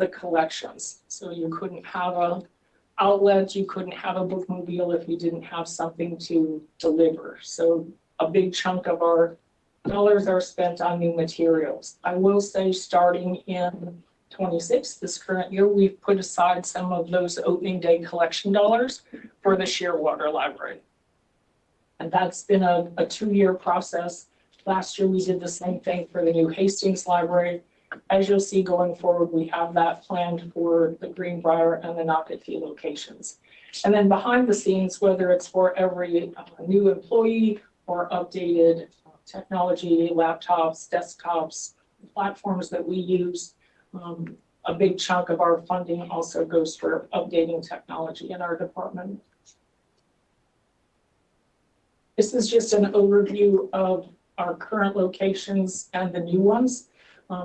the collections. So you couldn't have a outlet, you couldn't have a bookmobile if you didn't have something to deliver. So a big chunk of our dollars are spent on new materials. I will say starting in 26, this current year, we've put aside some of those opening day collection dollars for the Shearwater Library. And that's been a 2-year process. Last year, we did the same thing for the new Hastings Library. As you'll see going forward, we have that planned for the Greenbrier and the Nocatee locations. And then behind the scenes, whether it's for every new employee or updated technology, laptops, desktops, platforms that we use, a big chunk of our funding also goes for updating technology in our department. This is just an overview of our current locations and the new ones.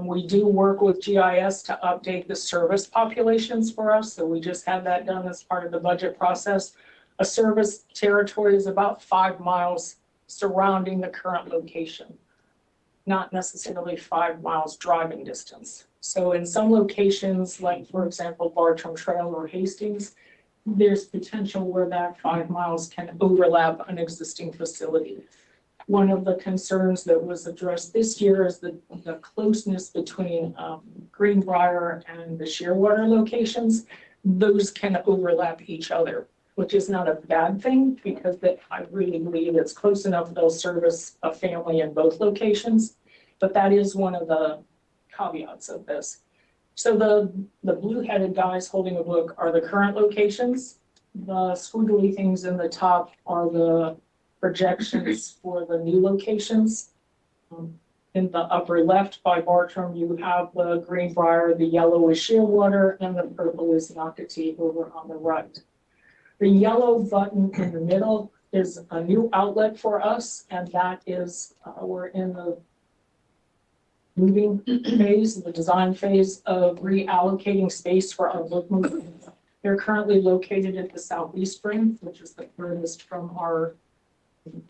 We do work with GIS to update the service populations for us. So we just had that done as part of the budget process. A service territory is about 5 miles surrounding the current location, not necessarily 5 miles driving distance. So in some locations, like for example, Bartram Trail or Hastings, there's potential where that 5 miles can overlap an existing facility. One of the concerns that was addressed this year is the closeness between Greenbrier and the Shearwater locations. Those can overlap each other, which is not a bad thing because I really believe it's close enough they'll service a family in both locations. But that is one of the caveats of this. So the blue-headed guys holding a book are the current locations. The squiggly things in the top are the projections for the new locations. In the upper left by Bartram, you have the Greenbrier, the yellow is Shearwater, and the purple is Nocatee over on the right. The yellow button in the middle is a new outlet for us, and that is, we're in the moving phase, the design phase of reallocating space for our book movement. They're currently located at the southeast rim, which is the furthest from our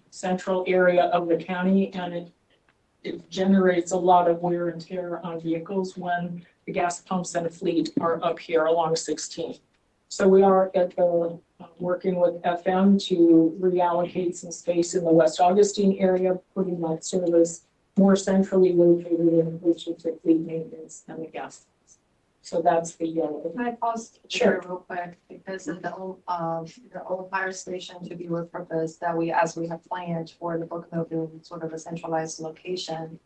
central area of the county, and it generates a lot of wear and tear on vehicles when the gas pumps and fleet are up here along 16. So we are at the working with FM to reallocate some space in the West Augustine area, putting that service more centrally located in closer to fleet maintenance and the gas pumps. So that's the yellow. Can I pause here real quick because of the old fire station to be repurposed that as we have planned for the bookmobile sort of a centralized location.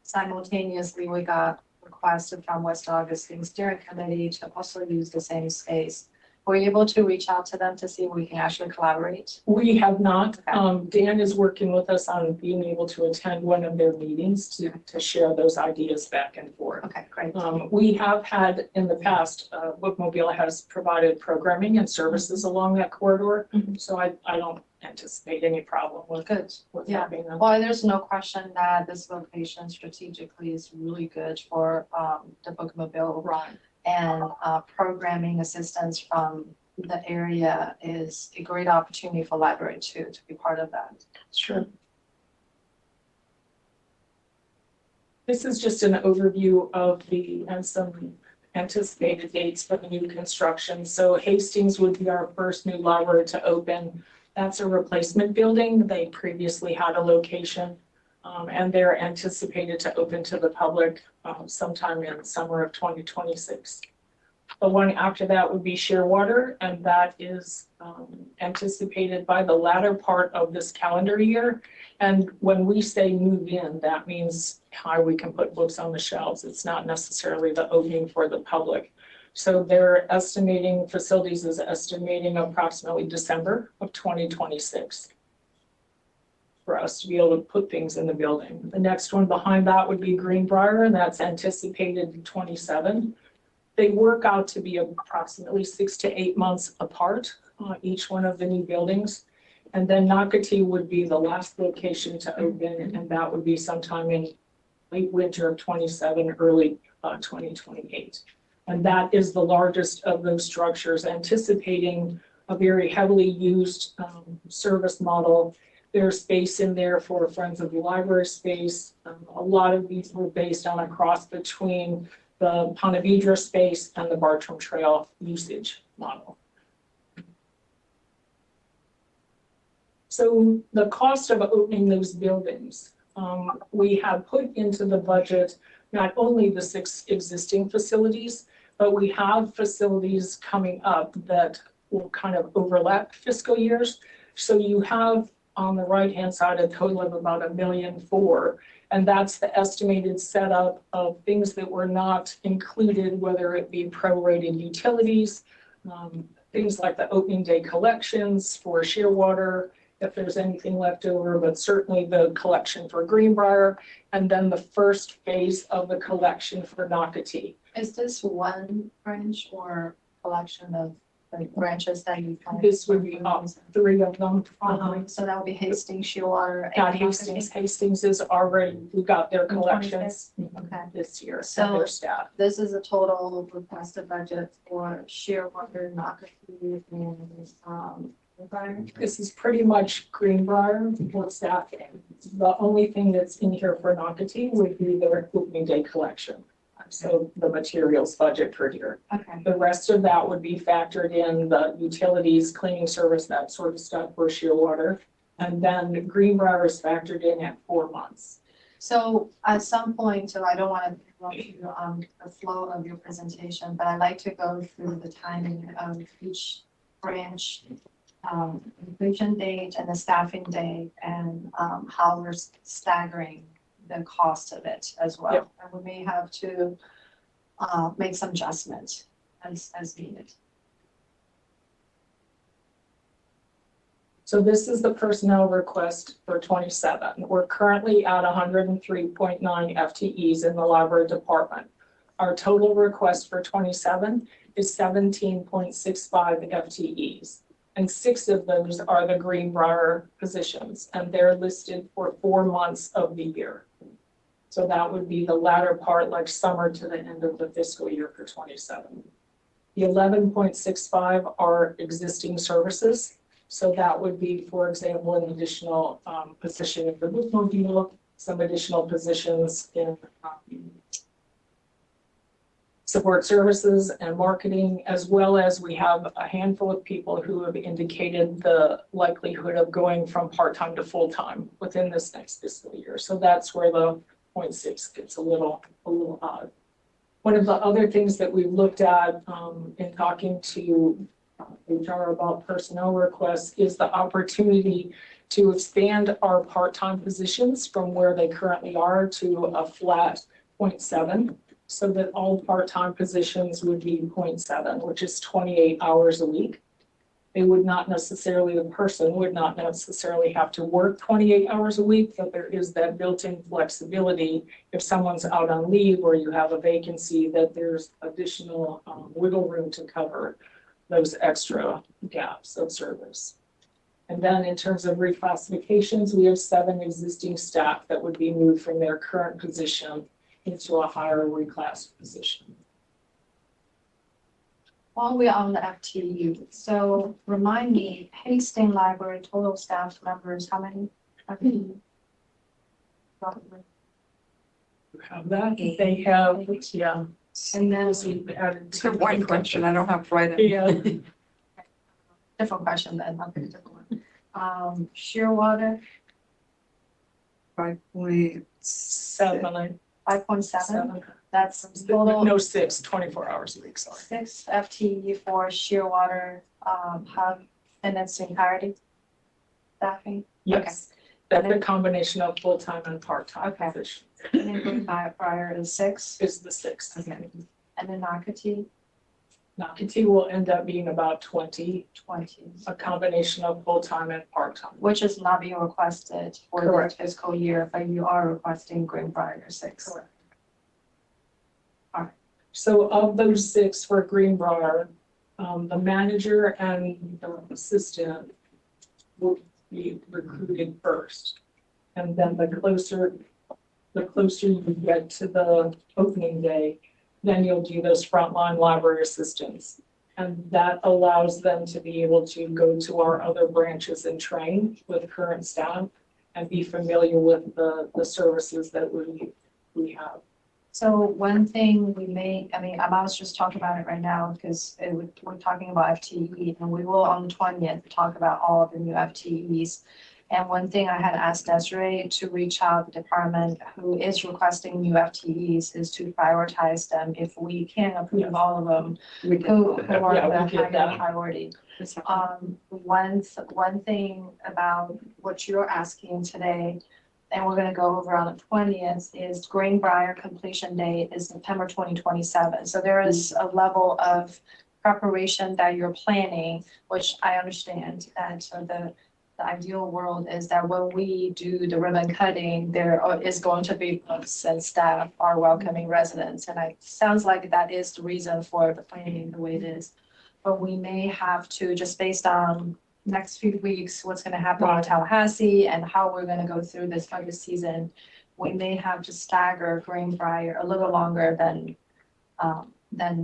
Simultaneously, we got requested from West Augustine Steering Committee to also use the same space. Were you able to reach out to them to see if we can actually collaborate? We have not. Okay. Dan is working with us on being able to attend one of their meetings to share those ideas back and forth. Okay, great. We have had in the past, Bookmobile has provided programming and services along that corridor. Mm-hmm. So I don't anticipate any problem with having them. Well, there's no question that this location strategically is really good for the Bookmobile run. And programming assistance from the area is a great opportunity for library to be part of that. Sure. This is just an overview of and some anticipated dates for the new construction. So Hastings would be our first new library to open. That's a replacement building. They previously had a location. And they're anticipated to open to the public sometime in the summer of 2026. The one after that would be Shearwater, and that is anticipated by the latter part of this calendar year. And when we say move in, that means how we can put books on the shelves. It's not necessarily the opening for the public. So they're estimating, facilities is estimating approximately December of 2026. For us to be able to put things in the building. The next one behind that would be Greenbrier, and that's anticipated in 27. They work out to be approximately 6 to 8 months apart, each one of the new buildings. And then Nocatee would be the last location to open, and that would be sometime in late winter of 27, early 2028. And that is the largest of those structures, anticipating a very heavily used service model. There's space in there for Friends of the Library space. A lot of these were based on a cross between the Ponte Vedra space, and the Bartram Trail usage model. So the cost of opening those buildings, we have put into the budget not only the 6 existing facilities, but we have facilities coming up that will kind of overlap fiscal years. So you have on the right-hand side a total of about $1.4 million, and that's the estimated setup of things that were not included, whether it be prorated utilities, things like the opening day collections for Shearwater, if there's anything left over, but certainly the collection for Greenbrier, and then the first phase of the collection for Nocatee. Is this one branch or collection of the branches that you? This would be 3 of them. So that would be Hastings, Shearwater. Got Hastings is already, we got their collections Okay. this year, So- and their staff. This is a total requested budget for Shearwater, Nocatee, and Greenbrier. This is pretty much Greenbrier for staffing. The only thing that's in here for Nocatee would be their opening day collection. So the materials budget for here. Okay. The rest of that would be factored in the utilities, cleaning service, that sort of stuff for Shearwater. And then Greenbrier is factored in at 4 months. So at some point, so I don't want to interrupt you on the flow of your presentation, but I'd like to go through the timing of each branch, completion date and the staffing date, and how we're staggering the cost of it as well. Yep. And we may have to make some adjustments as needed. So this is the personnel request for 27. We're currently at 103.9 FTEs in the library department. Our total request for 27 is 17.65 FTEs. And 6 of those are the Greenbrier positions, and they're listed for 4 months of the year. So that would be the latter part, like summer to the end of the fiscal year for 27. The 11.65 are existing services. So that would be, for example, an additional position in the bookmobile, some additional positions in support services and marketing, as well as we have a handful of people who have indicated the likelihood of going from part-time to full-time within this next fiscal year. So that's where the 0.6 gets a little odd. One of the other things that we've looked at in talking to HR about personnel requests is the opportunity to expand our part-time positions from where they currently are to a flat 0.7. So that all part-time positions would be 0.7, which is 28 hours a week. They would not necessarily, the person would not necessarily have to work 28 hours a week, but there is that built-in flexibility. If someone's out on leave or you have a vacancy, that there's additional wiggle room to cover those extra gaps of service. And then in terms of reclassifications, we have 7 existing staff that would be moved from their current position into a higher reclass position. While we're on the FTE, so remind me, Hastings Library total staff members, how many? You have that, they have, yeah. And then We've added It's a one question, I don't have to write it. Yeah, different question then, I'll pick a different one. Shearwater, 5.7. 5.7, that's total. No, 6, 24 hours a week, sorry. 6 FTE for Shearwater, have in its entirety staffing. Yes, that's a combination of full-time and part-time Okay. position. And then Greenbrier is 6. Is the 6th. Okay. And then Nocatee, Nocatee will end up being about 20, 20. a combination of full-time and part-time. Which is not being requested for the Correct. fiscal year, but you are requesting Greenbrier 6. Correct. All right. So of those 6 for Greenbrier, the manager and the assistant will be recruited first. And then the closer you get to the opening day, then you'll do those frontline library assistants. And that allows them to be able to go to our other branches and train with current staff and be familiar with the services that we have. So one thing we may, I mean, I might as just talk about it right now because we're talking about FTE and we will on the 20th talk about all of the new FTEs. And one thing I had asked Desiree to reach out the department who is requesting new FTEs is to prioritize them. If we can approve all of them, who are Yeah, the we get higher that. priority. One thing about what you're asking today, and we're gonna go over on the 20th, is Greenbrier completion date is September 2027. So there is a level of preparation that you're planning, which I understand that the ideal world is that when we do the ribbon cutting, there is going to be folks and staff are welcoming residents. And it sounds like that is the reason for the planning the way it is. But we may have to, just based on next few weeks, what's gonna happen with Tallahassee and how we're gonna go through this budget season, we may have to stagger Greenbrier a little longer than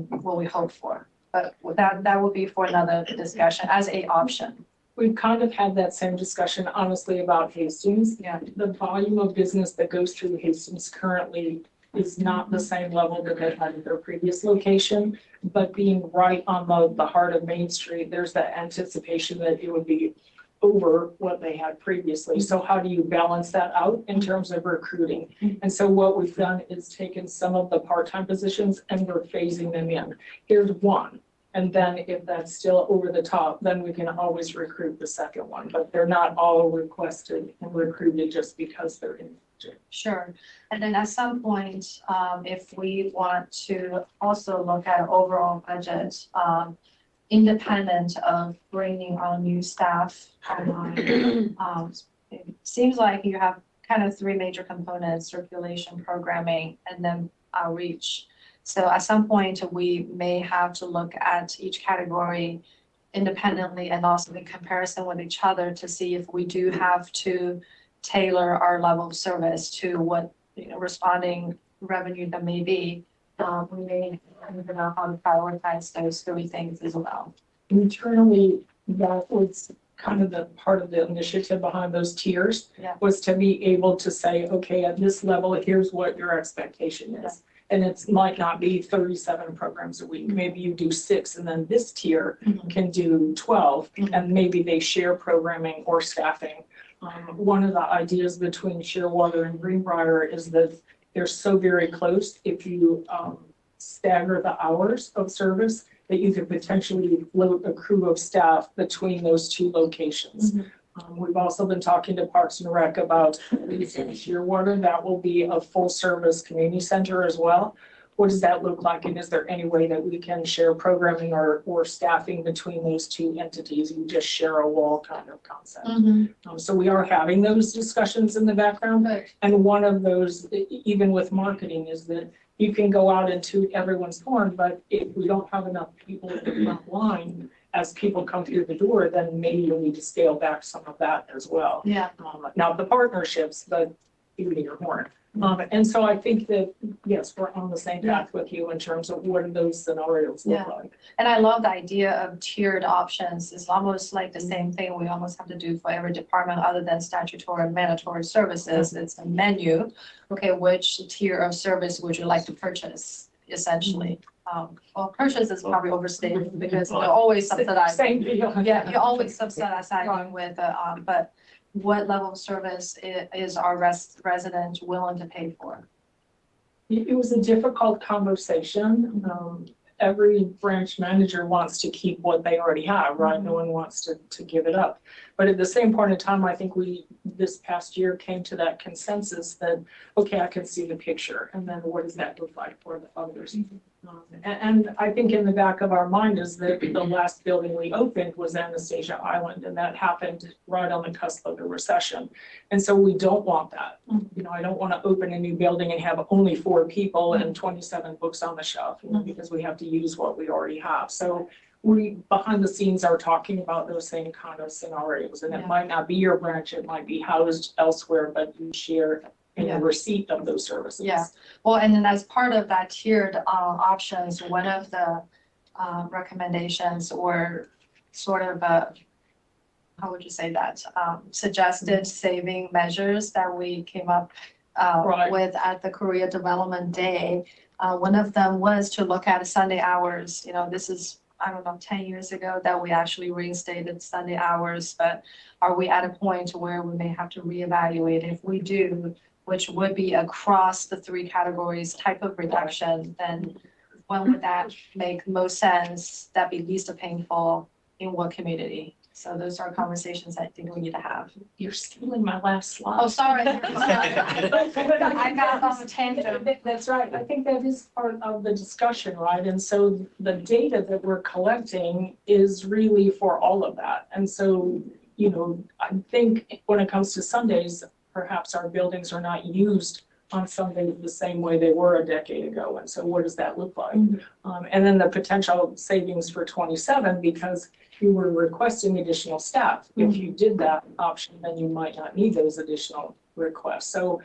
what we hoped for. But that will be for another discussion as a option. We've kind of had that same discussion honestly about Hastings. Yeah. The volume of business that goes through Hastings currently is not the same level that they had at their previous location. But being right on the heart of Main Street, there's that anticipation that it would be over what they had previously. So how do you balance that out in terms of recruiting? And so what we've done is taken some of the part-time positions and we're phasing them in. Here's one. And then if that's still over the top, then we can always recruit the second one, but they're not all requested and recruited just because they're in. Sure. And then at some point, if we want to also look at overall budget, independent of bringing on new staff online, it seems like you have kind of three major components: circulation, programming, and then outreach. So at some point, we may have to look at each category independently and also in comparison with each other to see if we do have to tailor our level of service to what, responding revenue that may be. We may know how to prioritize those three things as well. Internally, that was kind of the part of the initiative behind those tiers, was to be able to say, okay, at this level, here's what your expectation is. And it might not be 37 programs a week. Maybe you do 6 and then this tier can do 12 and maybe they share programming or staffing. One of the ideas between Shearwater and Greenbrier is that they're so very close. If you stagger the hours of service, that you could potentially float a crew of staff between those two locations. We've also been talking to Parks and Rec about Shearwater. That will be a full service community center as well. What does that look like? And is there any way that we can share programming or staffing between those two entities? You just share a wall kind of concept. So we are having those discussions in the background. And one of those, even with marketing, is that you can go out and toot everyone's horn, but if we don't have enough people in the front line, as people come through the door, then maybe we need to scale back some of that as well. Now the partnerships, but tooting your horn. And so I think that, yes, we're on the same path with you in terms of what do those scenarios look like. And I love the idea of tiered options. It's almost like the same thing we almost have to do for every department other than statutory and mandatory services. It's a menu. Okay, which tier of service would you like to purchase, essentially? Well, purchase is probably overstated because they're always subsidized. Same deal. Yeah, you're always subsidizing with, but what level of service is our resident willing to pay for? It was a difficult conversation. Every branch manager wants to keep what they already have, right? No one wants to give it up. But at the same point in time, I think we, this past year, came to that consensus that, okay, I can see the picture. And then what does that look like for the others? And I think in the back of our mind is that the last building we opened was Anastasia Island, and that happened right on the cusp of the recession. And so we don't want that. I don't want to open a new building and have only 4 people and 27 books on the shelf, because we have to use what we already have. So we, behind the scenes, are talking about those same kind of scenarios. And it might not be your branch, it might be housed elsewhere, but you share in the receipt of those services. Well, and then as part of that tiered options, one of the recommendations or sort of how would you say that, suggested saving measures that we came up Right. with at the Korea Development Day. One of them was to look at Sunday hours. You know, this is, I don't know, 10 years ago that we actually reinstated Sunday hours, but are we at a point where we may have to reevaluate? If we do, which would be across the three categories type of reduction, then when would that make most sense? That be least painful in what community? So those are conversations I think we need to have. You're stealing my last slide. Oh, sorry. I got on a tangent. That's right. I think that is part of the discussion, right? And so the data that we're collecting is really for all of that. And so, you know, I think when it comes to Sundays, perhaps our buildings are not used on Sunday the same way they were a decade ago. And so what does that look like? And then the potential savings for 27, because you were requesting additional staff. If you did that option, then you might not need those additional requests. So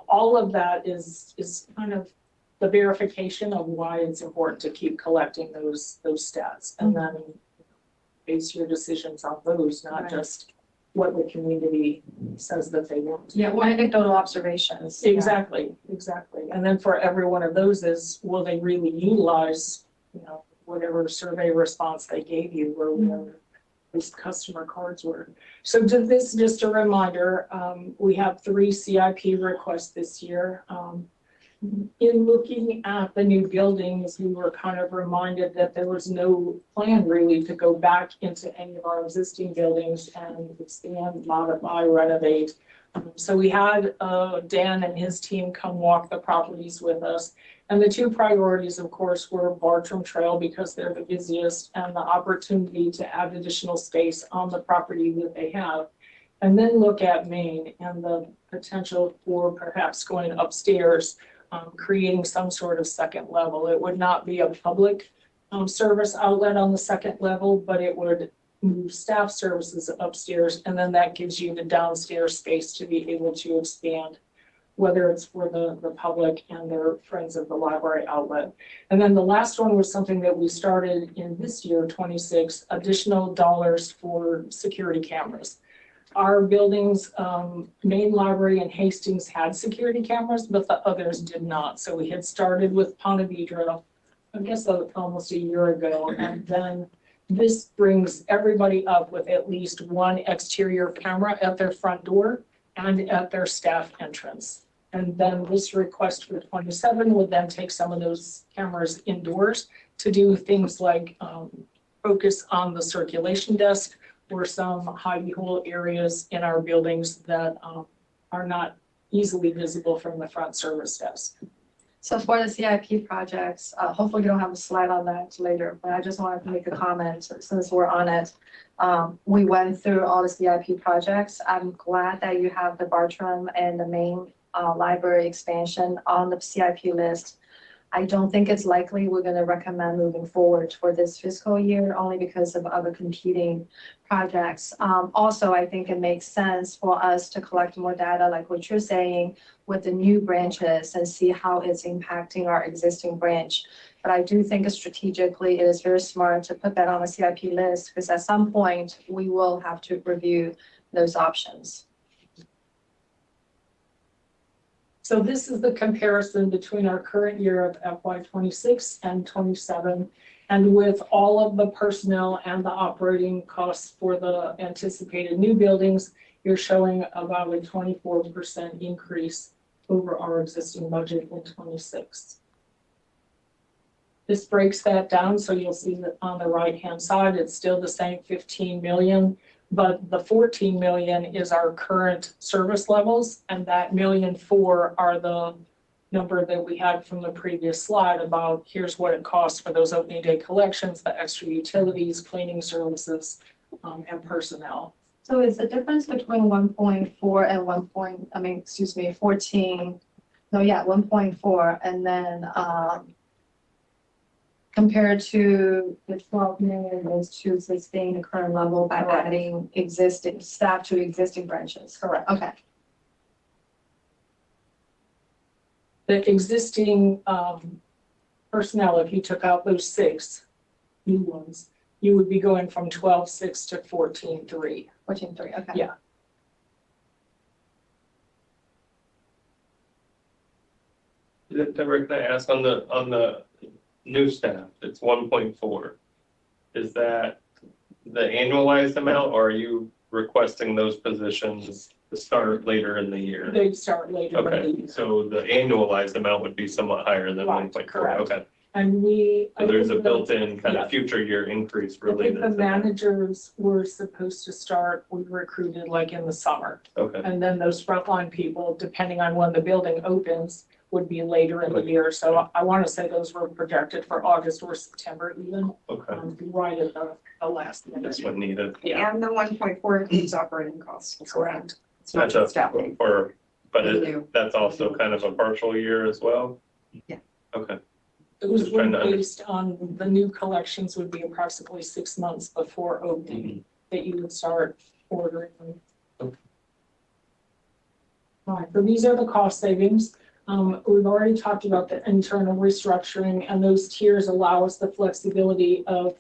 all of that is kind of the verification of why it's important to keep collecting those stats, and then base your decisions on those, not just what the community says that they want. Yeah, or anecdotal observations. Exactly. And then for every one of those is, will they really utilize, you know, whatever survey response they gave you, or whatever these customer cards were. So to this, just a reminder, we have 3 CIP requests this year. In looking at the new buildings, we were kind of reminded that there was no plan really to go back into any of our existing buildings and expand, modify, renovate. So we had Dan and his team come walk the properties with us. And the 2 priorities, of course, were Bartram Trail, because they're the busiest, and the opportunity to add additional space on the property that they have. And then look at Main and the potential for perhaps going upstairs, creating some sort of second level. It would not be a public service outlet on the second level, but it would move staff services upstairs, and then that gives you the downstairs space to be able to expand, whether it's for the public and their friends of the library outlet. And then the last one was something that we started in this year, 26, additional dollars for security cameras. Our buildings, Main Library and Hastings had security cameras, but the others did not. So we had started with Ponte Vedra, I guess almost a year ago, and then this brings everybody up with at least 1 exterior camera at their front door and at their staff entrance. And then this request for 27 would then take some of those cameras indoors to do things like focus on the circulation desk, or some high behold areas in our buildings that are not easily visible from the front service desk. So for the CIP projects, hopefully you don't have a slide on that later, but I just wanted to make a comment since we're on it. We went through all the CIP projects. I'm glad that you have the Bartram and the Main library expansion on the CIP list. I don't think it's likely we're going to recommend moving forward for this fiscal year, only because of other competing projects. Also, I think it makes sense for us to collect more data, like what you're saying, with the new branches, and see how it's impacting our existing branch. But I do think strategically it is very smart to put that on the CIP list, because at some point we will have to review those options. So this is the comparison between our current year of FY26 and 27. And with all of the personnel and the operating costs for the anticipated new buildings, you're showing about a 24% increase over our existing budget in 26. This breaks that down, so you'll see that on the right-hand side, it's still the same 15 million. But the 14 million is our current service levels, and that $1.4 million are the number that we had from the previous slide about here's what it costs for those opening day collections, the extra utilities, cleaning services, and personnel. So is the difference between 1.4 and 14, no, yeah, 1.4, and then compared to the 12 million is to sustain the current level by adding existing staff to existing branches. Correct. Okay. The existing personnel, if you took out those 6 new ones, you would be going from 12.6 to 14.3. 14.3, okay. Yeah. Deborah, can I ask on the new staff, it's 1.4. Is that the annualized amount, or are you requesting those positions to start later in the year? They start later in the Okay, year. so the annualized amount would be somewhat higher than Right, 1.4. correct. Okay, And so there's a think built-in kind yeah. of future year increase I think related the to that. managers were supposed to start, we recruited like in the summer. Okay, And then those frontline people, depending on when the building opens, would be later in the year. So I want to say those were projected for August or September even, okay, right at the last that's minute. what needed. Yeah, And the 1.4 includes operating costs. correct. It's not just That's staffing. but New. that's also kind of a partial year as well? Yeah. Okay, It was Just trying to based on the new collections would be approximately 6 months before opening that you would start ordering. Okay. All right, so these are the cost savings. We've already talked about the internal restructuring, and those tiers allow us the flexibility of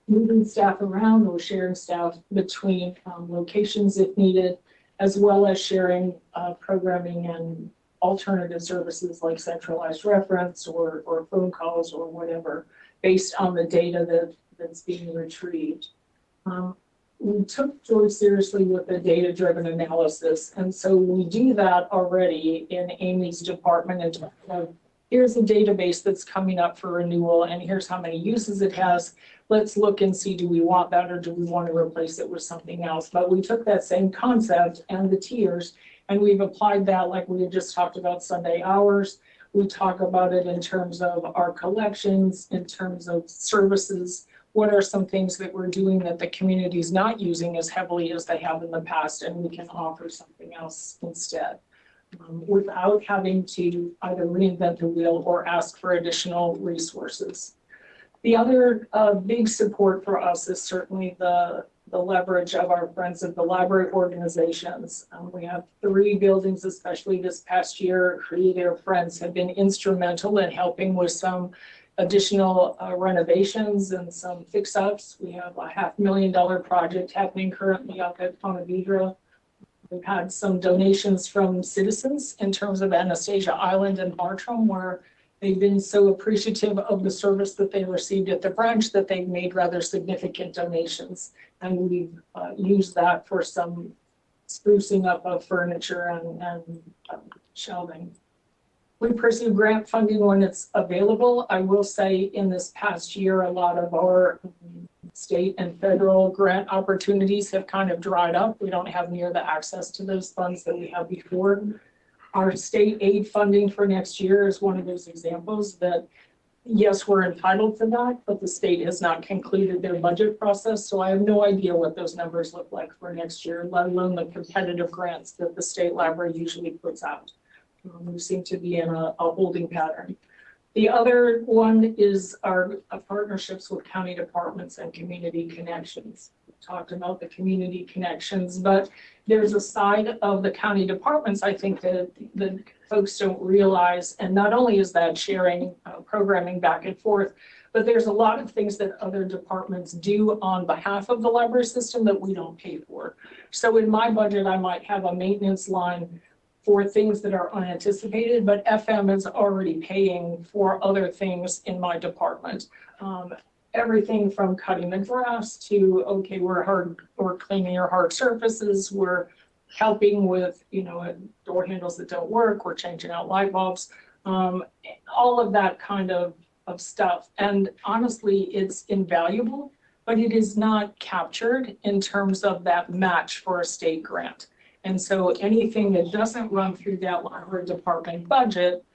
moving staff around or sharing staff between locations if needed, as well as sharing programming and alternative services like centralized reference or phone calls or whatever, based on the data that's being retrieved. We took George seriously with the data-driven analysis, and so we do that already in Amy's department in terms of here's a database that's coming up for renewal, and here's how many uses it has. Let's look and see, do we want that or do we want to replace it with something else? But we took that same concept and the tiers, and we've applied that like we had just talked about Sunday hours. We talk about it in terms of our collections, in terms of services. What are some things that we're doing that the community is not using as heavily as they have in the past, and we can offer something else instead, without having to either reinvent the wheel or ask for additional resources. The other big support for us is certainly the leverage of our Friends of the Library organizations. We have 3 buildings, especially this past year, who their friends have been instrumental in helping with some additional renovations and some fix-ups. We have a $500,000 project happening currently out at Ponte Vedra. We've had some donations from citizens in terms of Anastasia Island and Bartram, where they've been so appreciative of the service that they received at the branch that they've made rather significant donations. And we've used that for some sprucing up of furniture and shelving. We pursue grant funding when it's available. I will say in this past year, a lot of our state and federal grant opportunities have kind of dried up. We don't have near the access to those funds that we had before. Our state aid funding for next year is one of those examples that, yes, we're entitled to that, but the state has not concluded their budget process. So I have no idea what those numbers look like for next year, let alone the competitive grants that the state library usually puts out. We seem to be in a holding pattern. The other one is our partnerships with county departments and community connections. We talked about the community connections, but there's a side of the county departments I think that the folks don't realize. And not only is that sharing programming back and forth, but there's a lot of things that other departments do on behalf of the library system that we don't pay for. So in my budget, I might have a maintenance line for things that are unanticipated, but FM is already paying for other things in my department. Everything from cutting the grass to, okay, we're cleaning your hard surfaces, we're helping with, door handles that don't work, we're changing out light bulbs, all of that kind of stuff. And honestly, it's invaluable, but it is not captured in terms of that match for a state grant. And so anything that doesn't run through that library department budget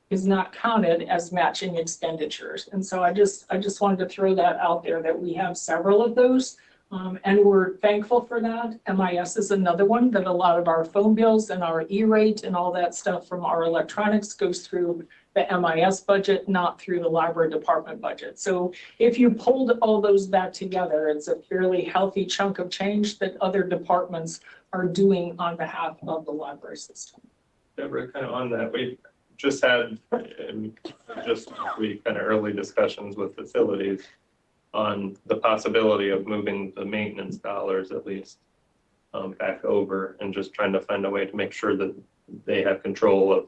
is not counted as matching expenditures. And so I just wanted to throw that out there that we have several of those, and we're thankful for that. MIS is another one that a lot of our phone bills and our E-rate and all that stuff from our electronics goes through the MIS budget, not through the library department budget. So if you pulled all those back together, it's a fairly healthy chunk of change that other departments are doing on behalf of the library system. Deborah, kind of on that, we just had kind of early discussions with facilities on the possibility of moving the maintenance dollars at least back over, and just trying to find a way to make sure that they have control of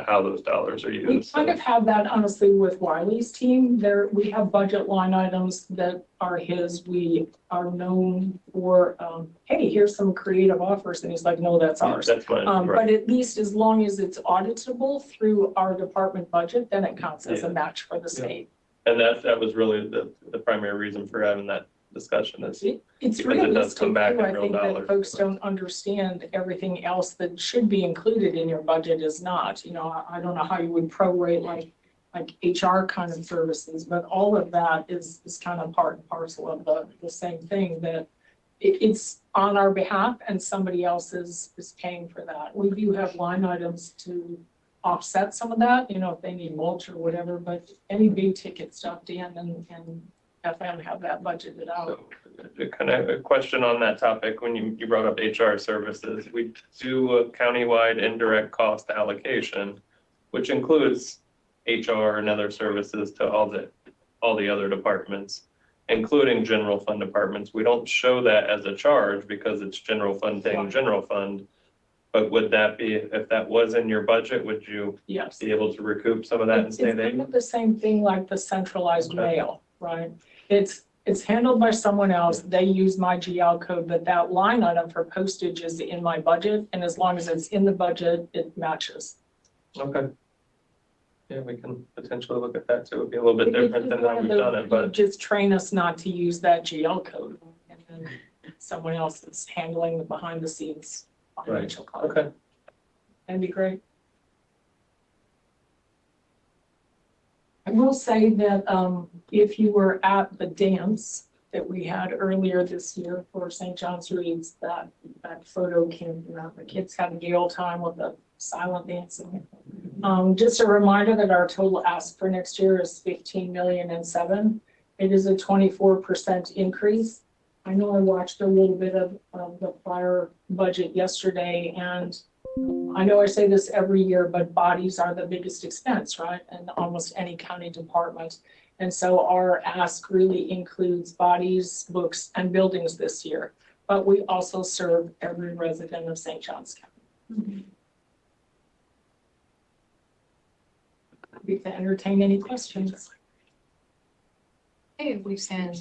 how those dollars are We used. kind of have that honestly with Wiley's team. There, we have budget line items that are his. We are known for, hey, here's some creative offers. And he's like, no, that's ours. That's fine, right. But at least as long as it's auditable through our department budget, then it counts as a match for the state. And that was really the primary reason for having that discussion is It's because it does come realistic back too. in I real think that dollars. folks don't understand everything else that should be included in your budget is not. You know, I don't know how you would prorate like HR kind of services, but all of that is kind of part and parcel of the same thing, that it's on our behalf and somebody else is paying for that. We do have line items to offset some of that, you know, if they need mulch or whatever, but any big ticket stuff, Dan and FM have that budgeted out. So, kind of a question on that topic, when you brought up HR services, we do a countywide indirect cost allocation, which includes HR and other services to all the other departments, including general fund departments. We don't show that as a charge because it's general fund paying general fund. But would that be, if that was in your budget, would you Yes. be able to recoup some of that in It's state kind aid? of the same thing like the centralized mail, right? It's handled by someone else. They use my GL code, but that line item for postage is in my budget. And as long as it's in the budget, it matches. Okay. Yeah, we can potentially look at that too. It'd be a little bit different than how we've done it, but Just train us not to use that GL code. And then someone else is handling the behind the scenes financial code. okay. That'd be great. I will say that if you were at the dance that we had earlier this year for St. John's Reads, that photo came around. The kids had a gale time with the silent dancing. Just a reminder that our total ask for next year is 15,000,007. It is a 24% increase. I know I watched a little bit of the prior budget yesterday, and I know I say this every year, but bodies are the biggest expense, right? In almost any county department. And so our ask really includes bodies, books, and buildings this year. But we also serve every resident of St. John's County. Happy to entertain any questions. Hey, we've seen,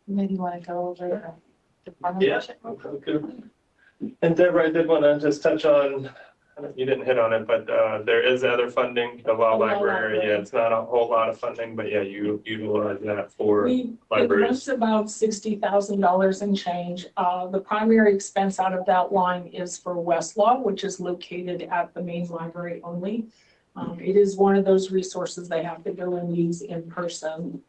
maybe you want to go over the department Yeah. budget? Okay. And Deborah, I did want to just touch on, you didn't hit on it, but there is other funding, the law library. Yeah, it's not a whole lot of funding, but yeah, you utilize that for It libraries. runs about $60,000 and change. The primary expense out of that line is for Westlaw, which is located at the main library only. It is one of those resources they have to go and use in person.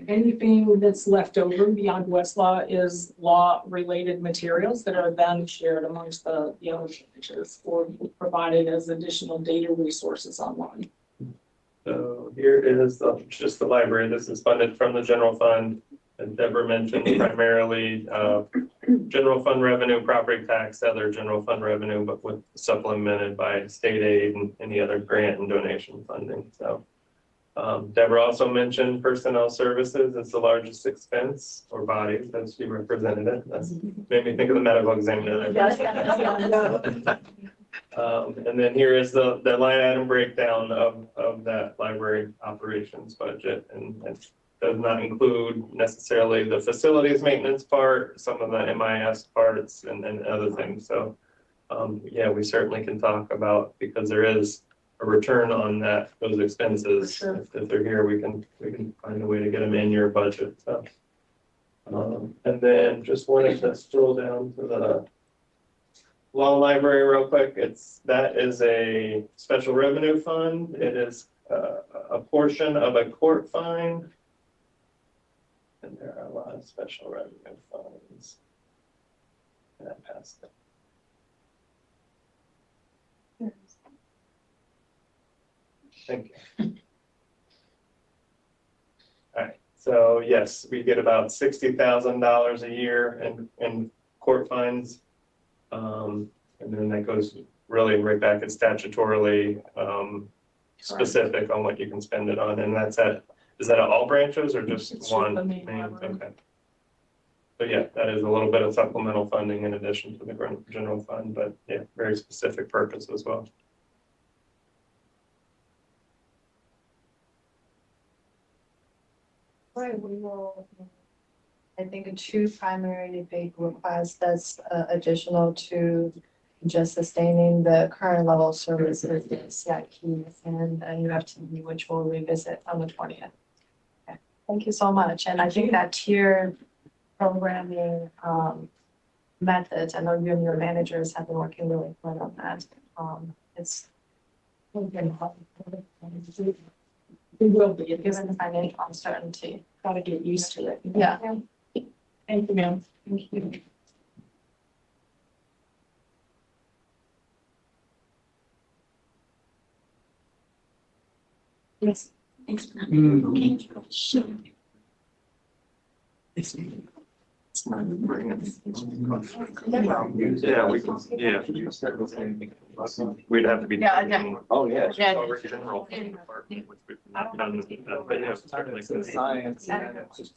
Anything that's left over beyond Westlaw is law-related materials that are then shared amongst the other branches or provided as additional data resources online. So here is just the library. This is funded from the general fund. As Deborah mentioned, primarily general fund revenue, property tax, other general fund revenue, but with supplemented by state aid and any other grant and donation funding. So Deborah also mentioned personnel services as the largest expense, or bodies as she represented it. That's made me think of the medical examiner. And then here is the line item breakdown of that library operations budget, and it does not include necessarily the facilities maintenance part, some of the MIS parts and other things. So yeah, we certainly can talk about, because there is a return on those expenses. Sure. If they're here, we can find a way to get them in your budget. So and then just wanted to scroll down to the law library real quick. That is a special revenue fund. It is a portion of a court fine. And there are a lot of special revenue funds. And I passed it. Thank you. All right, so yes, we get about $60,000 a year in court fines. And then that goes really right back at statutorily specific on what you can spend it on. And is that at all branches or just It's one? the main library. Okay. But yeah, that is a little bit of supplemental funding in addition to the general fund, but yeah, very specific purpose as well. Right, we will, I think, two primary big requests that's additional to just sustaining the current level of services, the CIP and UFTB, which we'll revisit on the 20th. Okay. Thank you so much. And I think that tiered programming methods, I know you and your managers have been working really hard on that. It's been fun. We will be, Given the financial uncertainty. gotta get used to it. Yeah. Thank you, ma'am. Thank you. Yes. Thanks. Yeah, we can, yeah. We'd have to be. Yeah, okay. Oh, yeah. Yeah. Over general department, which we've not done, but yeah, certainly. It's science. And it's just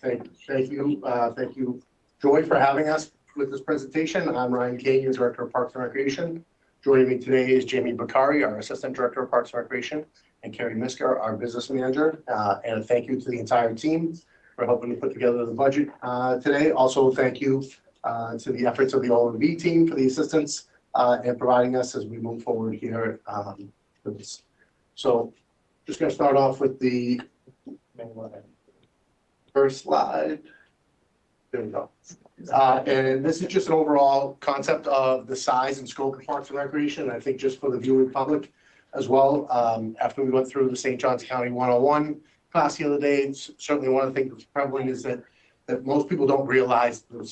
Thank you, Joy, for having us with this presentation. I'm Ryan Kane, your Director of Parks and Recreation. Joining me today is Jamie Bakari, our Assistant Director of Parks and Recreation, and Carrie Misker, our Business Manager. And thank you to the entire team for helping to put together the budget today. Also, thank you to the efforts of the O&B team for the assistance and providing us as we move forward here for this. So, just going to start off with the first slide. There we go. And this is just an overall concept of the size and scope of Parks and Recreation. I think just for the viewing public as well. After we went through the St. Johns County 101 class the other day, certainly one of the things that's prevalent is that most people don't realize the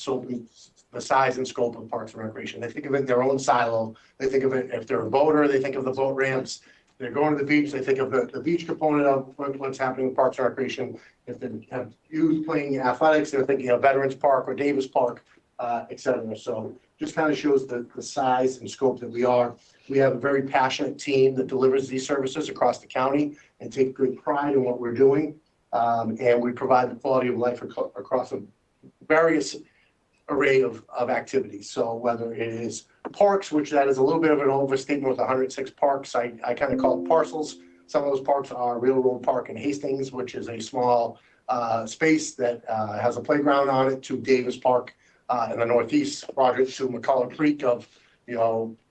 size and scope of Parks and Recreation. They think of it in their own silo. They think of it, if they're a boater, they think of the boat ramps. They're going to the beach, they think of the beach component of what's happening with Parks and Recreation. If they have youth playing athletics, they're thinking of Veterans Park or Davis Park, et cetera. So just kind of shows the size and scope that we are. We have a very passionate team that delivers these services across the county and take good pride in what we're doing. And we provide the quality of life across a various array of activities. So whether it is parks, which that is a little bit of an overstatement with 106 parks, I kind of call it parcels. Some of those parks are Railroad Park in Hastings, which is a small space that has a playground on it, to Davis Park in the Northeast project, to McCullough Creek of,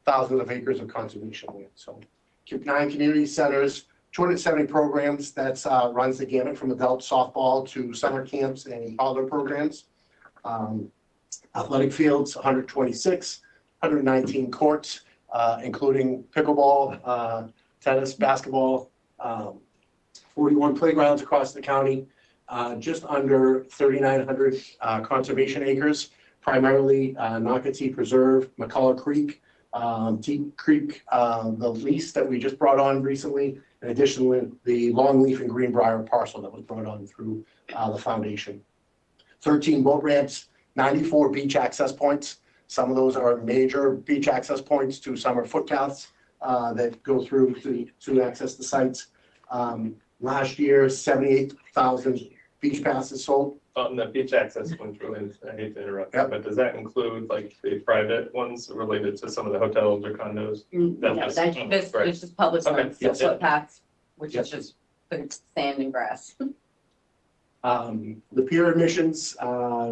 thousands of acres of conservation land. So 9 community centers, 270 programs. That's runs the gamut from adult softball to summer camps and toddler programs. Athletic fields, 126, 119 courts, including pickleball, tennis, basketball, 41 playgrounds across the county, just under 3,900 conservation acres, primarily Nocatee Preserve, McCullough Creek, Deep Creek, the lease that we just brought on recently, in addition with the Longleaf and Greenbrier parcel that was brought on through the foundation. 13 boat ramps, 94 beach access points. Some of those are major beach access points, to some are footpaths that go through to access the sites. Last year, 78,000 beach passes sold. On the beach access points, really, I hate to interrupt, but does that include like the private ones related to some of the hotels or condos? No, it's just public ones, so Yes. footpaths, which Yes. is just sand and grass. The pier admissions,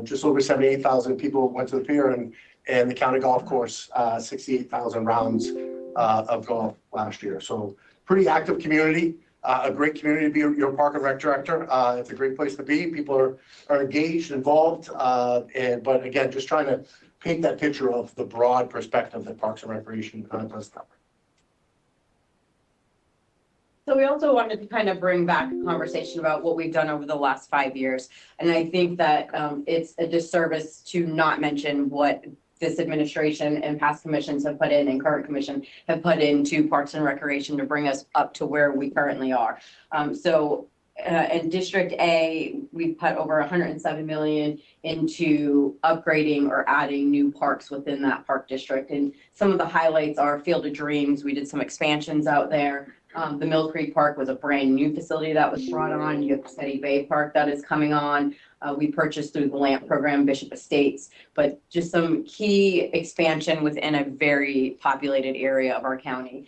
just over 78,000 people went to the pier, and the county golf course, 68,000 rounds of golf last year. So pretty active community, a great community to be your park and rec director. It's a great place to be. People are engaged, involved, but again, just trying to paint that picture of the broad perspective that Parks and Recreation does cover. So we also wanted to kind of bring back a conversation about what we've done over the last 5 years. And I think that it's a disservice to not mention what this administration and past commissions have put in, and current commission have put into Parks and Recreation to bring us up to where we currently are. In District A, we've put over 107 million into upgrading or adding new parks within that park district. And some of the highlights are Field of Dreams. We did some expansions out there. The Mill Creek Park was a brand new facility that was brought on. You have Steady Bay Park that is coming on. We purchased through the LAMP program, Bishop Estates, but just some key expansion within a very populated area of our county.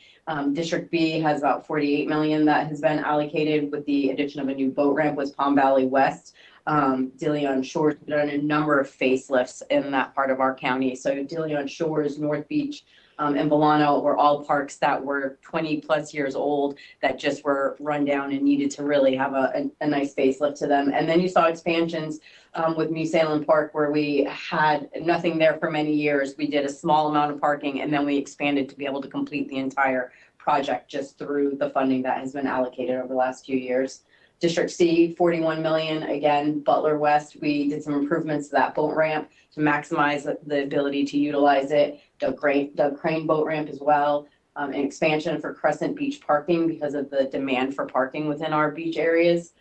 District B has about 48 million that has been allocated with the addition of a new boat ramp with Palm Valley West. DeLeon Shores has done a number of facelifts in that part of our county. So DeLeon Shores, North Beach, and Volano were all parks that were 20 plus years old that just were run down and needed to really have a nice facelift to them. And then you saw expansions with New Salem Park, where we had nothing there for many years. We did a small amount of parking, and then we expanded to be able to complete the entire project just through the funding that has been allocated over the last few years. District C, 41 million. Again, Butler West, we did some improvements to that boat ramp to maximize the ability to utilize it. Doug Crane boat ramp as well. An expansion for Crescent Beach parking because of the demand for parking within our beach areas.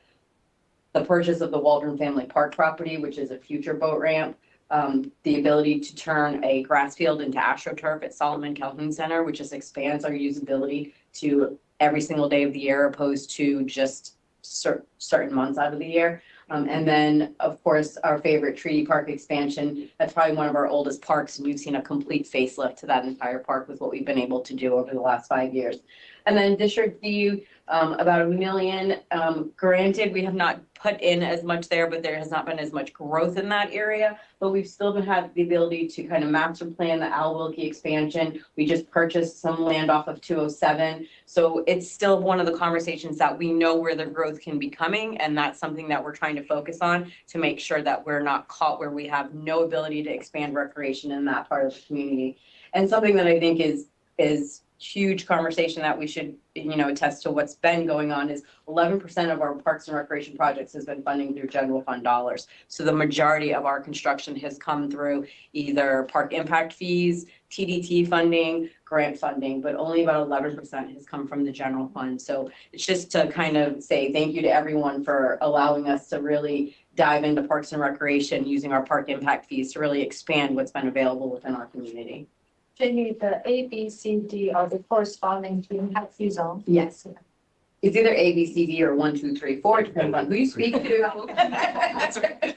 The purchase of the Waldron Family Park property, which is a future boat ramp. The ability to turn a grass field into AstroTurf at Solomon Calhoun Center, which just expands our usability to every single day of the year, opposed to just certain months out of the year. And then, of course, our favorite Treaty Park expansion. That's probably one of our oldest parks, and you've seen a complete facelift to that entire park with what we've been able to do over the last 5 years. And then District View, about $1 million. Granted, we have not put in as much there, but there has not been as much growth in that area. But we've still had the ability to kind of master plan the Al Wilkie expansion. We just purchased some land off of 207. So it's still one of the conversations that we know where the growth can be coming. And that's something that we're trying to focus on to make sure that we're not caught where we have no ability to expand recreation in that part of the community. And something that I think is huge conversation that we should, attest to what's been going on is 11% of our parks and recreation projects has been funding through general fund dollars. So the majority of our construction has come through either park impact fees, TDT funding, grant funding, but only about 11% has come from the general fund. So it's just to kind of say thank you to everyone for allowing us to really dive into parks and recreation using our park impact fees to really expand what's been available within our community. Jamie, the A, B, C, D are the corresponding to impact fee zone. Yes. It's either A, B, C, D, or 1, 2, 3, 4, depending on who you speak to. That's right.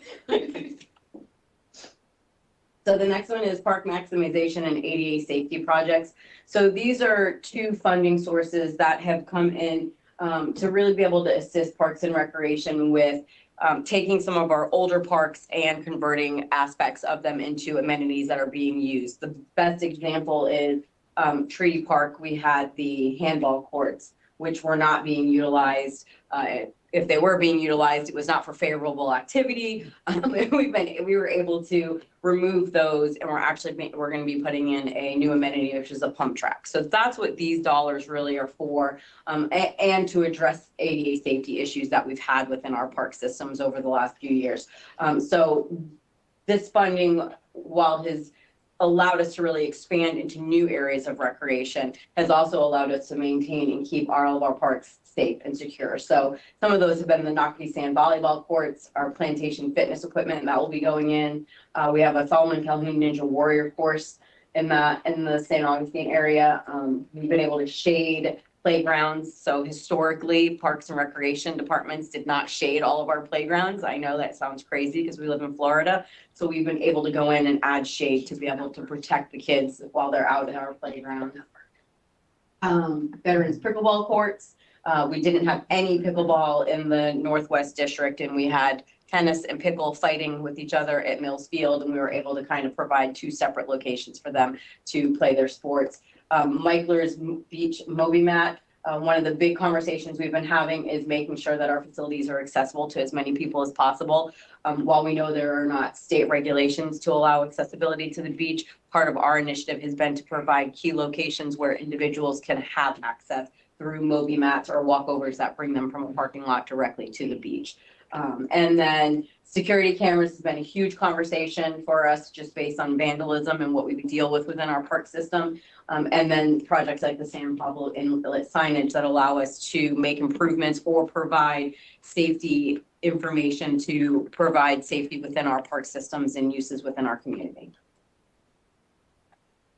So the next one is park maximization and ADA safety projects. So these are two funding sources that have come in to really be able to assist parks and recreation with taking some of our older parks and converting aspects of them into amenities that are being used. The best example is Treaty Park. We had the handball courts, which were not being utilized. If they were being utilized, it was not for favorable activity. We were able to remove those, and we're going to be putting in a new amenity, which is a pump track. So that's what these dollars really are for, and to address ADA safety issues that we've had within our park systems over the last few years. So this funding, while has allowed us to really expand into new areas of recreation, has also allowed us to maintain and keep all of our parks safe and secure. So some of those have been the Knockney Sand volleyball courts, our plantation fitness equipment that will be going in. We have a Solomon Calhoun Ninja Warrior course in the St. Augustine area. We've been able to shade playgrounds. So historically, parks and recreation departments did not shade all of our playgrounds. I know that sounds crazy because we live in Florida. So we've been able to go in and add shade to be able to protect the kids while they're out in our playground. Veterans pickleball courts. We didn't have any pickleball in the Northwest District, and we had tennis and pickle fighting with each other at Mills Field, and we were able to kind of provide two separate locations for them to play their sports. Meikler's Beach Moby Mat. One of the big conversations we've been having is making sure that our facilities are accessible to as many people as possible. While we know there are not state regulations to allow accessibility to the beach, part of our initiative has been to provide key locations where individuals can have access through Moby mats or walkovers that bring them from a parking lot directly to the beach. And then security cameras has been a huge conversation for us just based on vandalism and what we deal with within our park system. And then projects like the San Pablo inlet signage that allow us to make improvements or provide safety information to provide safety within our park systems and uses within our community.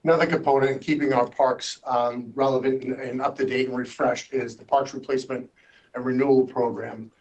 Another component in keeping our parks relevant and up to date and refreshed is the Parks Replacement and Renewal Program.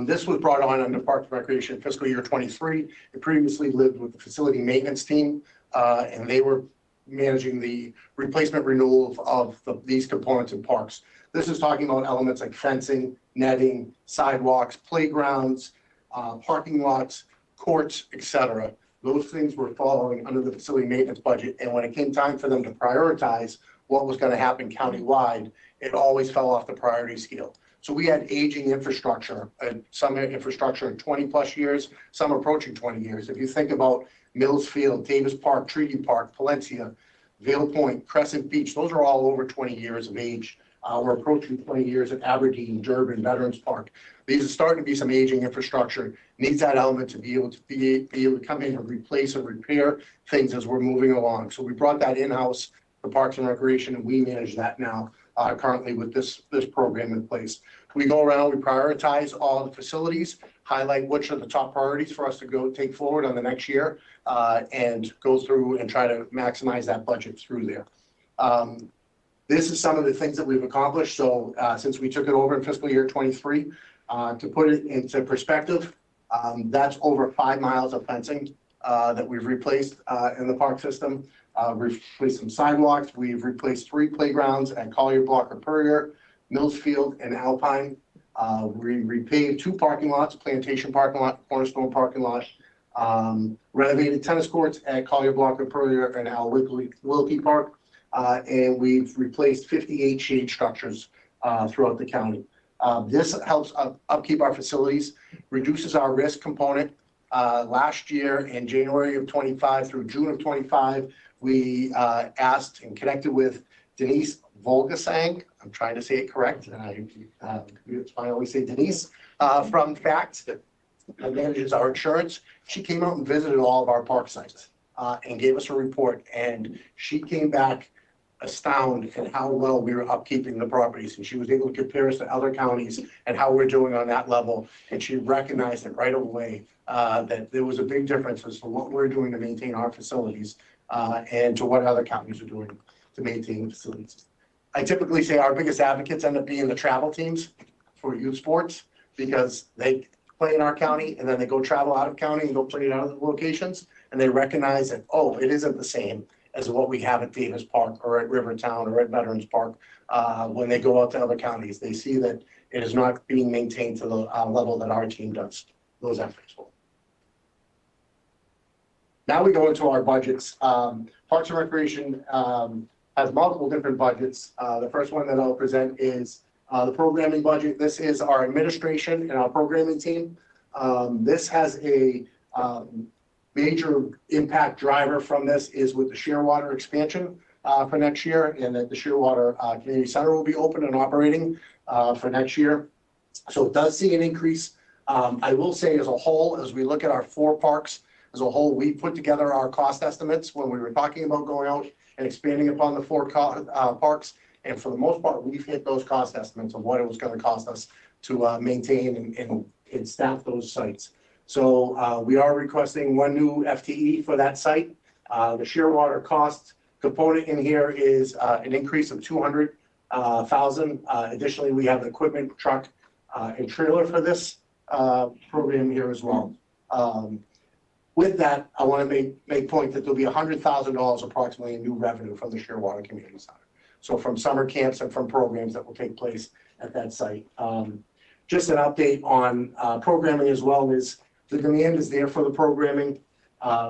This was brought on under Parks and Recreation fiscal year 23. It previously lived with the facility maintenance team, and they were managing the replacement renewal of these components in parks. This is talking about elements like fencing, netting, sidewalks, playgrounds, parking lots, courts, etc. Those things were following under the facility maintenance budget, and when it came time for them to prioritize what was going to happen countywide, it always fell off the priority scale. So we had aging infrastructure, some infrastructure in 20 plus years, some approaching 20 years. If you think about Mills Field, Davis Park, Treaty Park, Palencia, Vale Point, Crescent Beach, those are all over 20 years of age. We're approaching 20 years at Aberdeen, Durban, Veterans Park. These are starting to be some aging infrastructure. Needs that element to be able to come in and replace and repair things as we're moving along. So we brought that in-house for Parks and Recreation, and we manage that now currently with this program in place. We go around, we prioritize all the facilities, highlight which are the top priorities for us to go take forward on the next year, and go through and try to maximize that budget through there. This is some of the things that we've accomplished. So since we took it over in fiscal year 23, to put it into perspective, That's over 5 miles of fencing that we've replaced in the park system. We've replaced some sidewalks. We've replaced 3 playgrounds at Collier, Block, and Purrier, Millsfield, and Alpine. We repaved 2 parking lots, Plantation parking lot, Cornerstone parking lot. Renovated tennis courts at Collier, Block, and Purrier, and Al Wilkie Park. And we've replaced 58 shade structures throughout the county. This helps upkeep our facilities, reduces our risk component. Last year in January of 25 through June of 25, we asked and connected with Denise Volgasang. I'm trying to say it correct, and I always say Denise from FACT, that manages our insurance. She came out and visited all of our park sites and gave us a report, and she came back astounded at how well we were upkeeping the properties, and she was able to compare us to other counties and how we're doing on that level, and she recognized it right away that there was a big difference as to what we're doing to maintain our facilities and to what other counties are doing to maintain facilities. I typically say our biggest advocates end up being the travel teams for youth sports, because they play in our county and then they go travel out of county and go play in other locations, and they recognize that, oh, it isn't the same as what we have at Davis Park or at Rivertown or at Veterans Park. When they go out to other counties, they see that it is not being maintained to the level that our team does those efforts for. Now we go into our budgets. Parks and Recreation has multiple different budgets. The first one that I'll present is the programming budget. This is our administration and our programming team. This has a major impact driver from this is with the Shearwater expansion for next year, and that the Shearwater Community Center will be open and operating for next year. So it does see an increase. I will say as a whole, as we look at our 4 parks as a whole, we put together our cost estimates when we were talking about going out and expanding upon the 4 parks. And for the most part, we've hit those cost estimates of what it was going to cost us to maintain and staff those sites. So we are requesting 1 new FTE for that site. The Shearwater cost component in here is an increase of $200,000. Additionally, we have an equipment truck and trailer for this program here as well. With that, I want to make point that there'll be $100,000 approximately in new revenue from the Shearwater Community Center. So from summer camps and from programs that will take place at that site. Just an update on programming as well is the demand is there for the programming.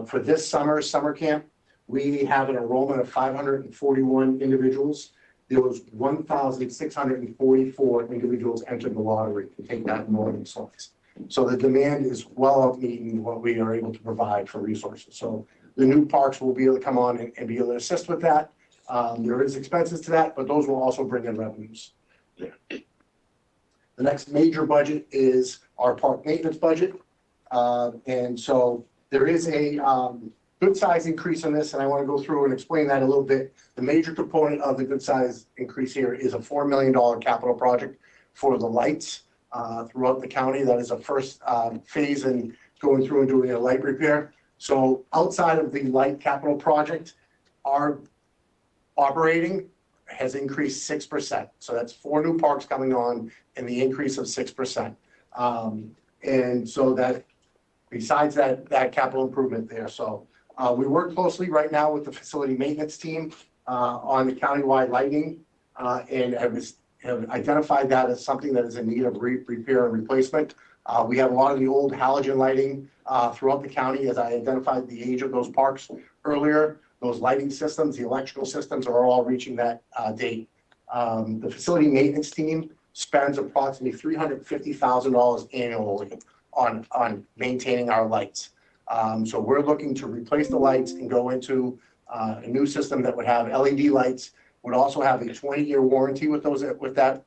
For this summer camp, we have an enrollment of 541 individuals. There was 1,644 individuals entered the lottery to take that enrollment slots. So the demand is well out meeting what we are able to provide for resources. So the new parks will be able to come on and be able to assist with that. There is expenses to that, but those will also bring in revenues. The next major budget is our park maintenance budget. And so there is a good size increase in this, and I want to go through and explain that a little bit. The major component of the good size increase here is a $4 million capital project for the lights throughout the county. That is a first phase in going through and doing a light repair. So outside of the light capital project, our operating has increased 6%. So that's 4 new parks coming on and the increase of 6%. And so that besides that capital improvement there. So we work closely right now with the facility maintenance team on the countywide lighting and have identified that as something that is in need of repair and replacement. We have a lot of the old halogen lighting throughout the county. As I identified the age of those parks earlier, those lighting systems, the electrical systems are all reaching that date. The facility maintenance team spends approximately $350,000 annually on maintaining our lights. So we're looking to replace the lights and go into a new system that would have LED lights, would also have a 20-year warranty with that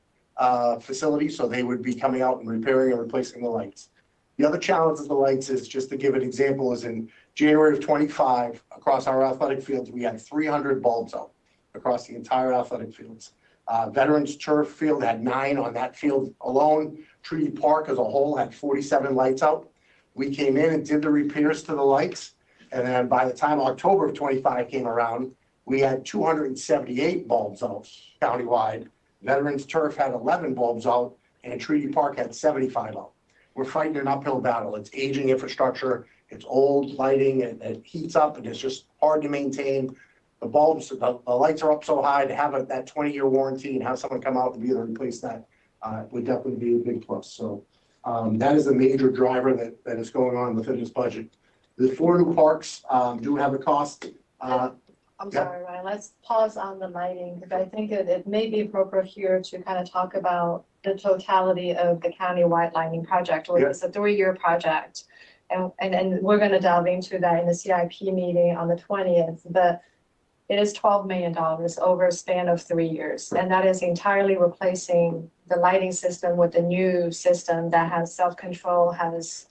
facility. So they would be coming out and repairing and replacing the lights. The other challenge of the lights is, just to give an example, is in January of 25, across our athletic fields, we had 300 bulbs out across the entire athletic fields. Veterans Turf Field had 9 on that field alone. Treaty Park as a whole had 47 lights out. We came in and did the repairs to the lights. And then by the time October of 25 came around, we had 278 bulbs out countywide. Veterans Turf had 11 bulbs out, and Treaty Park had 75 out. we're fighting an uphill battle. It's aging infrastructure, it's old lighting, and it heats up, and it's just hard to maintain. The bulbs, the lights are up so high, to have that 20-year warranty and have someone come out to be able to replace that would definitely be a big plus. So that is a major driver that is going on within this budget. The 4 new parks do have a cost. I'm sorry, Ryan, let's pause on the lighting, because I think it may be appropriate here to kind of talk about the totality of the countywide lighting project, which is a 3-year project. And we're gonna delve into that in the CIP meeting on the 20th, but it is $12 million over a span of 3 years. And that is entirely replacing the lighting system with a new system that has self-control, has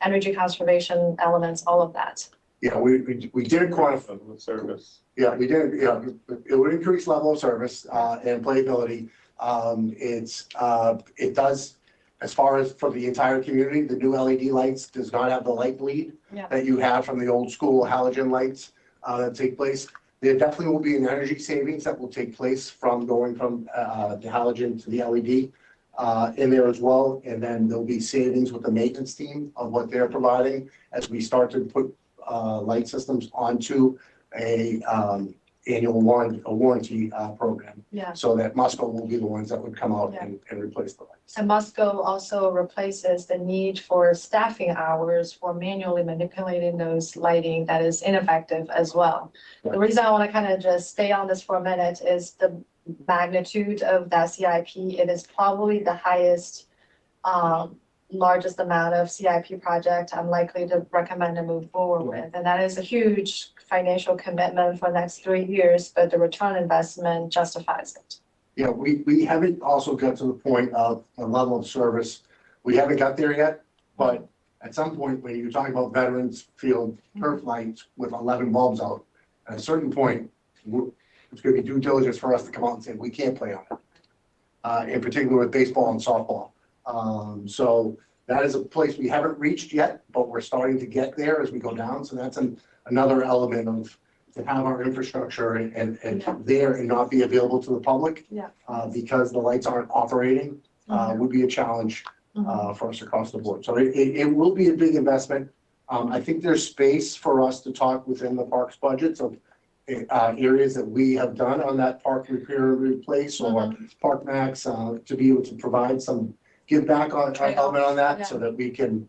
energy conservation elements, all of that. Yeah, we did quantify. Of the service. Yeah, we did. Yeah, it would increase level of service and playability. It does, as far as for the entire community, the new LED lights does not have the light bleed that you have from the old school halogen lights that take place. There definitely will be an energy savings that will take place from going from the halogen to the LED in there as well. And then there'll be savings with the maintenance team of what they're providing as we start to put light systems onto a annual warranty program. Yeah. So that Musco will be the ones that would come out and replace the lights. And Musco also replaces the need for staffing hours for manually manipulating those lighting that is ineffective as well. The reason I want to kind of just stay on this for a minute is the magnitude of that CIP. It is probably the highest, largest amount of CIP project I'm likely to recommend and move forward with. And that is a huge financial commitment for the next 3 years, but the return on investment justifies it. Yeah, we haven't also got to the point of the level of service. We haven't got there yet, but at some point when you're talking about Veterans Field turf lights with 11 bulbs out, at a certain point, it's going to be due diligence for us to come out and say, we can't play on it, in particular with baseball and softball. So that is a place we haven't reached yet, but we're starting to get there as we go down. So that's another element of to have our infrastructure and there and not be available to the public because the lights aren't operating would be a challenge for us across the board. So it will be a big investment. I think there's space for us to talk within the parks budgets of areas that we have done on that park repair and replace or Park Max to be able to provide some give back on element on that so that we can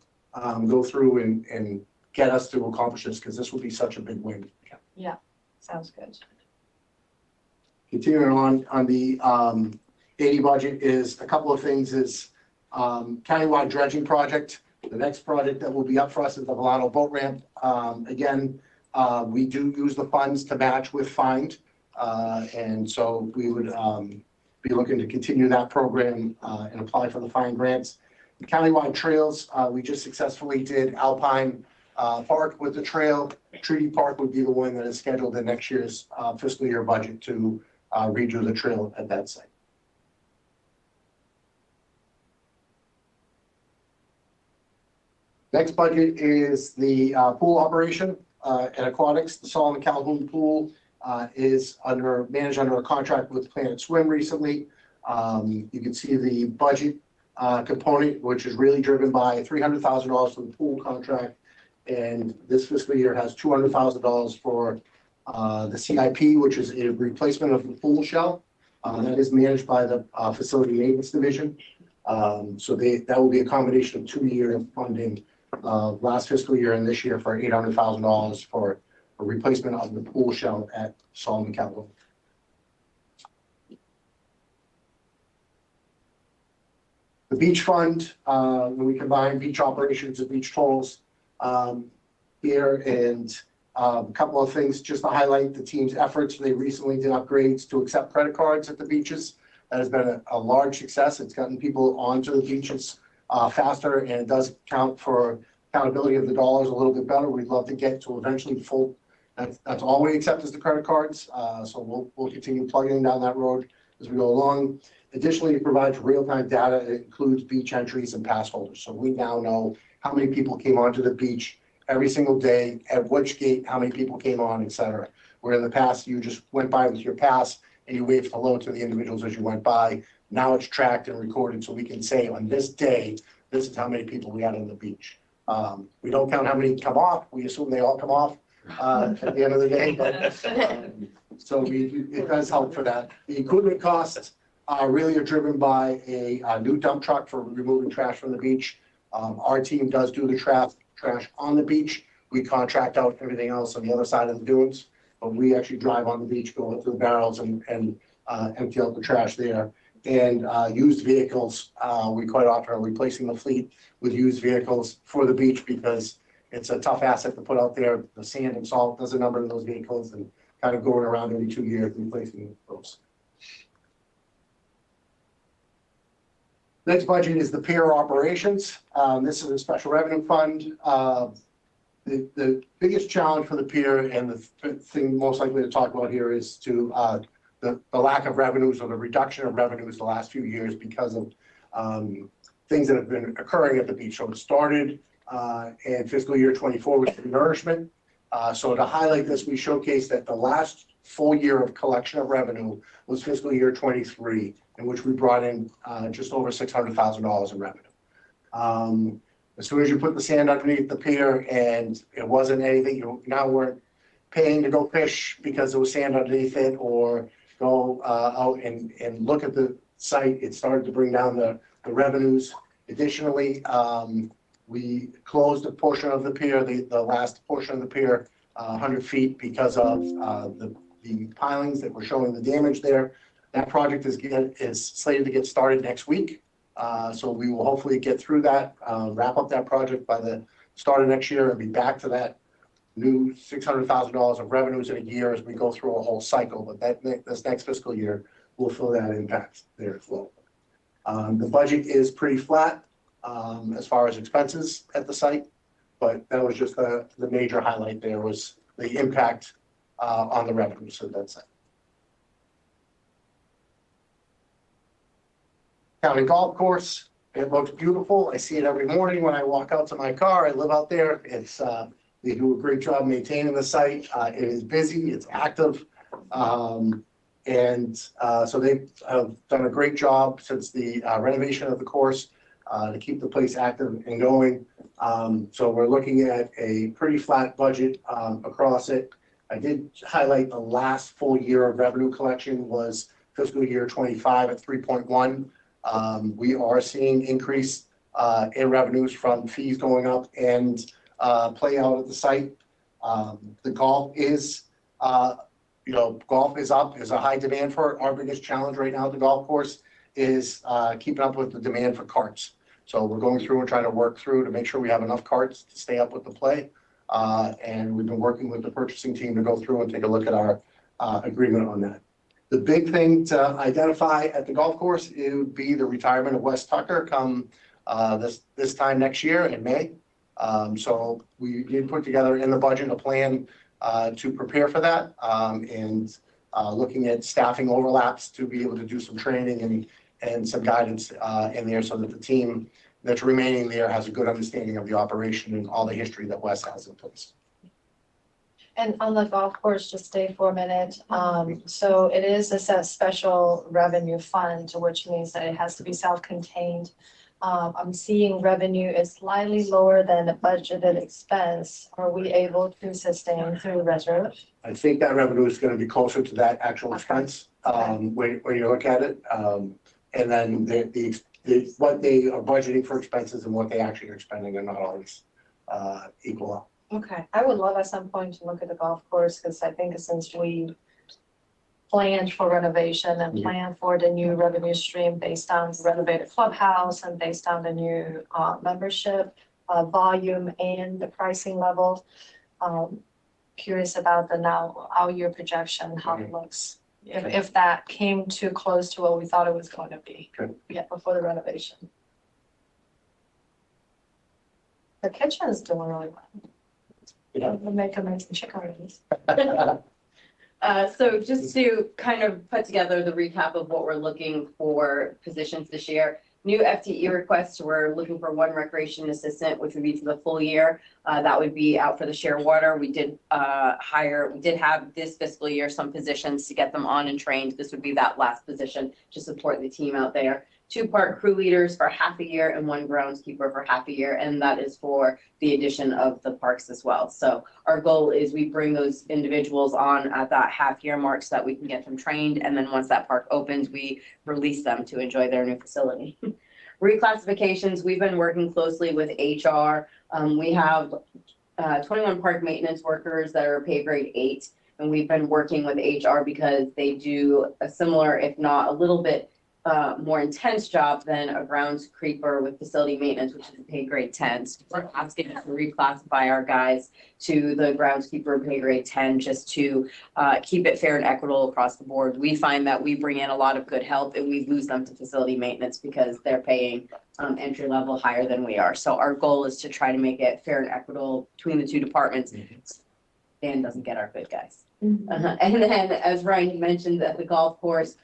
go through and get us to accomplish this, because this will be such a big win. Yeah, sounds good. Continuing on the 80 budget is a couple of things is countywide dredging project. The next project that will be up for us is the Volano boat ramp. Again, we do use the funds to match with FIND. And so we would be looking to continue that program and apply for the FIND grants. The countywide trails, we just successfully did Alpine Park with the trail. Treaty Park would be the one that is scheduled in next year's fiscal year budget to redo the trail at that site. Next budget is the pool operation and aquatics. The Solomon Calhoun pool is managed under a contract with Planet Swim recently. You can see the budget component, which is really driven by $300,000 for the pool contract. And this fiscal year has $200,000 for the CIP, which is a replacement of the pool shell. That is managed by the facility maintenance division. So that will be a combination of 2-year funding last fiscal year and this year for $800,000 for a replacement of the pool shell at Solomon Calhoun. The beach fund, when we combine beach operations and beach tolls here, and a couple of things just to highlight the team's efforts. They recently did upgrades to accept credit cards at the beaches. That has been a large success. It's gotten people onto the beaches faster, and it does count for accountability of the dollars a little bit better. We'd love to get to eventually full. That's all we accept is the credit cards. So we'll continue plugging down that road as we go along. Additionally, it provides real-time data. It includes beach entries and pass holders. So we now know how many people came onto the beach every single day, at which gate, how many people came on, et cetera. Where in the past, you just went by with your pass and you waved hello to the individuals as you went by. Now it's tracked and recorded, so we can say on this day, this is how many people we had on the beach. We don't count how many come off. We assume they all come off at the end of the day. But, so it does help for that. The equipment costs really are driven by a new dump truck for removing trash from the beach. Our team does do the trash on the beach. We contract out everything else on the other side of the dunes, but we actually drive on the beach, go into the barrels and empty out the trash there. And used vehicles, we quite often are replacing the fleet with used vehicles for the beach because it's a tough asset to put out there. The sand and salt does a number of those vehicles and kind of going around every 2 years replacing those. Next budget is the pier operations. This is a special revenue fund. The biggest challenge for the pier and the thing most likely to talk about here is to the lack of revenues or the reduction of revenues the last few years because of things that have been occurring at the beach. So it started in fiscal year 24 with nourishment. So to highlight this, we showcased that the last full year of collection of revenue was fiscal year 23, in which we brought in just over $600,000 in revenue. As soon as you put the sand underneath the pier and it wasn't anything, you now weren't paying to go fish because there was sand underneath it or go out and look at the site, it started to bring down the revenues. Additionally, we closed a portion of the pier, the last portion of the pier, 100 feet because of the pilings that were showing the damage there. That project is slated to get started next week. So we will hopefully get through that, wrap up that project by the start of next year and be back to that new $600,000 of revenues in a year as we go through a whole cycle. But this next fiscal year, we'll fill that impact there as well. The budget is pretty flat as far as expenses at the site, but that was just the major highlight there was the impact on the revenue. So that's it. County Golf Course, it looks beautiful. I see it every morning when I walk out to my car. I live out there. It's they do a great job maintaining the site. It is busy, it's active. So they have done a great job since the renovation of the course to keep the place active and going. So we're looking at a pretty flat budget across it. I did highlight the last full year of revenue collection was fiscal year 25 at 3.1. We are seeing increase in revenues from fees going up and play out at the site. The golf is, golf is up. There's a high demand for it. Our biggest challenge right now at the golf course is keeping up with the demand for carts. So we're going through and trying to work through to make sure we have enough carts to stay up with the play. And we've been working with the purchasing team to go through and take a look at our agreement on that. The big thing to identify at the golf course, it would be the retirement of Wes Tucker come this time next year in May. So we did put together in the budget a plan to prepare for that and looking at staffing overlaps to be able to do some training and some guidance in there so that the team that's remaining there has a good understanding of the operation and all the history that Wes has in place. And on the golf course, just stay for a minute. So it is a special revenue fund, which means that it has to be self-contained. I'm seeing revenue is slightly lower than the budgeted expense. Are we able to sustain through reserve? I think that revenue is going to be closer to that actual expense when you look at it. And then what they are budgeting for expenses and what they actually are spending are not always equal up. Okay, I would love at some point to look at the golf course because I think since we planned for renovation and planned for the new revenue stream based on the renovated clubhouse and based on the new membership volume and the pricing level. Curious about the now out-year projection, how it looks. If that came too close to what we thought it was going to be before the renovation. The kitchen is doing really well. We'll make amazing chicken wings. So just to kind of put together the recap of what we're looking for positions this year, new FTE requests, we're looking for 1 recreation assistant, which would be for the full year. That would be out for the share water. We did have this fiscal year some positions to get them on and trained. This would be that last position to support the team out there. 2 park crew leaders for half a year and 1 groundskeeper for half a year, and that is for the addition of the parks as well. So our goal is we bring those individuals on at that half-year mark so that we can get them trained, and then once that park opens, we release them to enjoy their new facility. Reclassifications, we've been working closely with HR. We have 21 park maintenance workers that are pay grade 8, and we've been working with HR because they do a similar, if not a little bit more intense job than a groundskeeper with facility maintenance, which is a pay grade 10. So we're asking to reclassify our guys to the groundskeeper pay grade 10 just to keep it fair and equitable across the board. We find that we bring in a lot of good help and we lose them to facility maintenance because they're paying entry level higher than we are. So our goal is to try to make it fair and equitable between the 2 departments. Dan doesn't get our good guys. And then, as Ryan mentioned, at the golf course,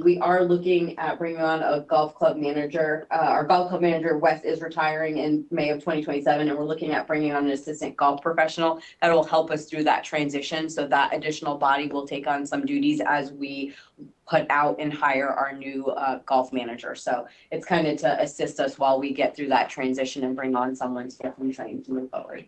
we are looking at bringing on a golf club manager. Our golf club manager, Wes, is retiring in May of 2027, and we're looking at bringing on an assistant golf professional that will help us through that transition. So that additional body will take on some duties as we put out and hire our new golf manager. So it's kind of to assist us while we get through that transition and bring on someone to get them trained to move forward.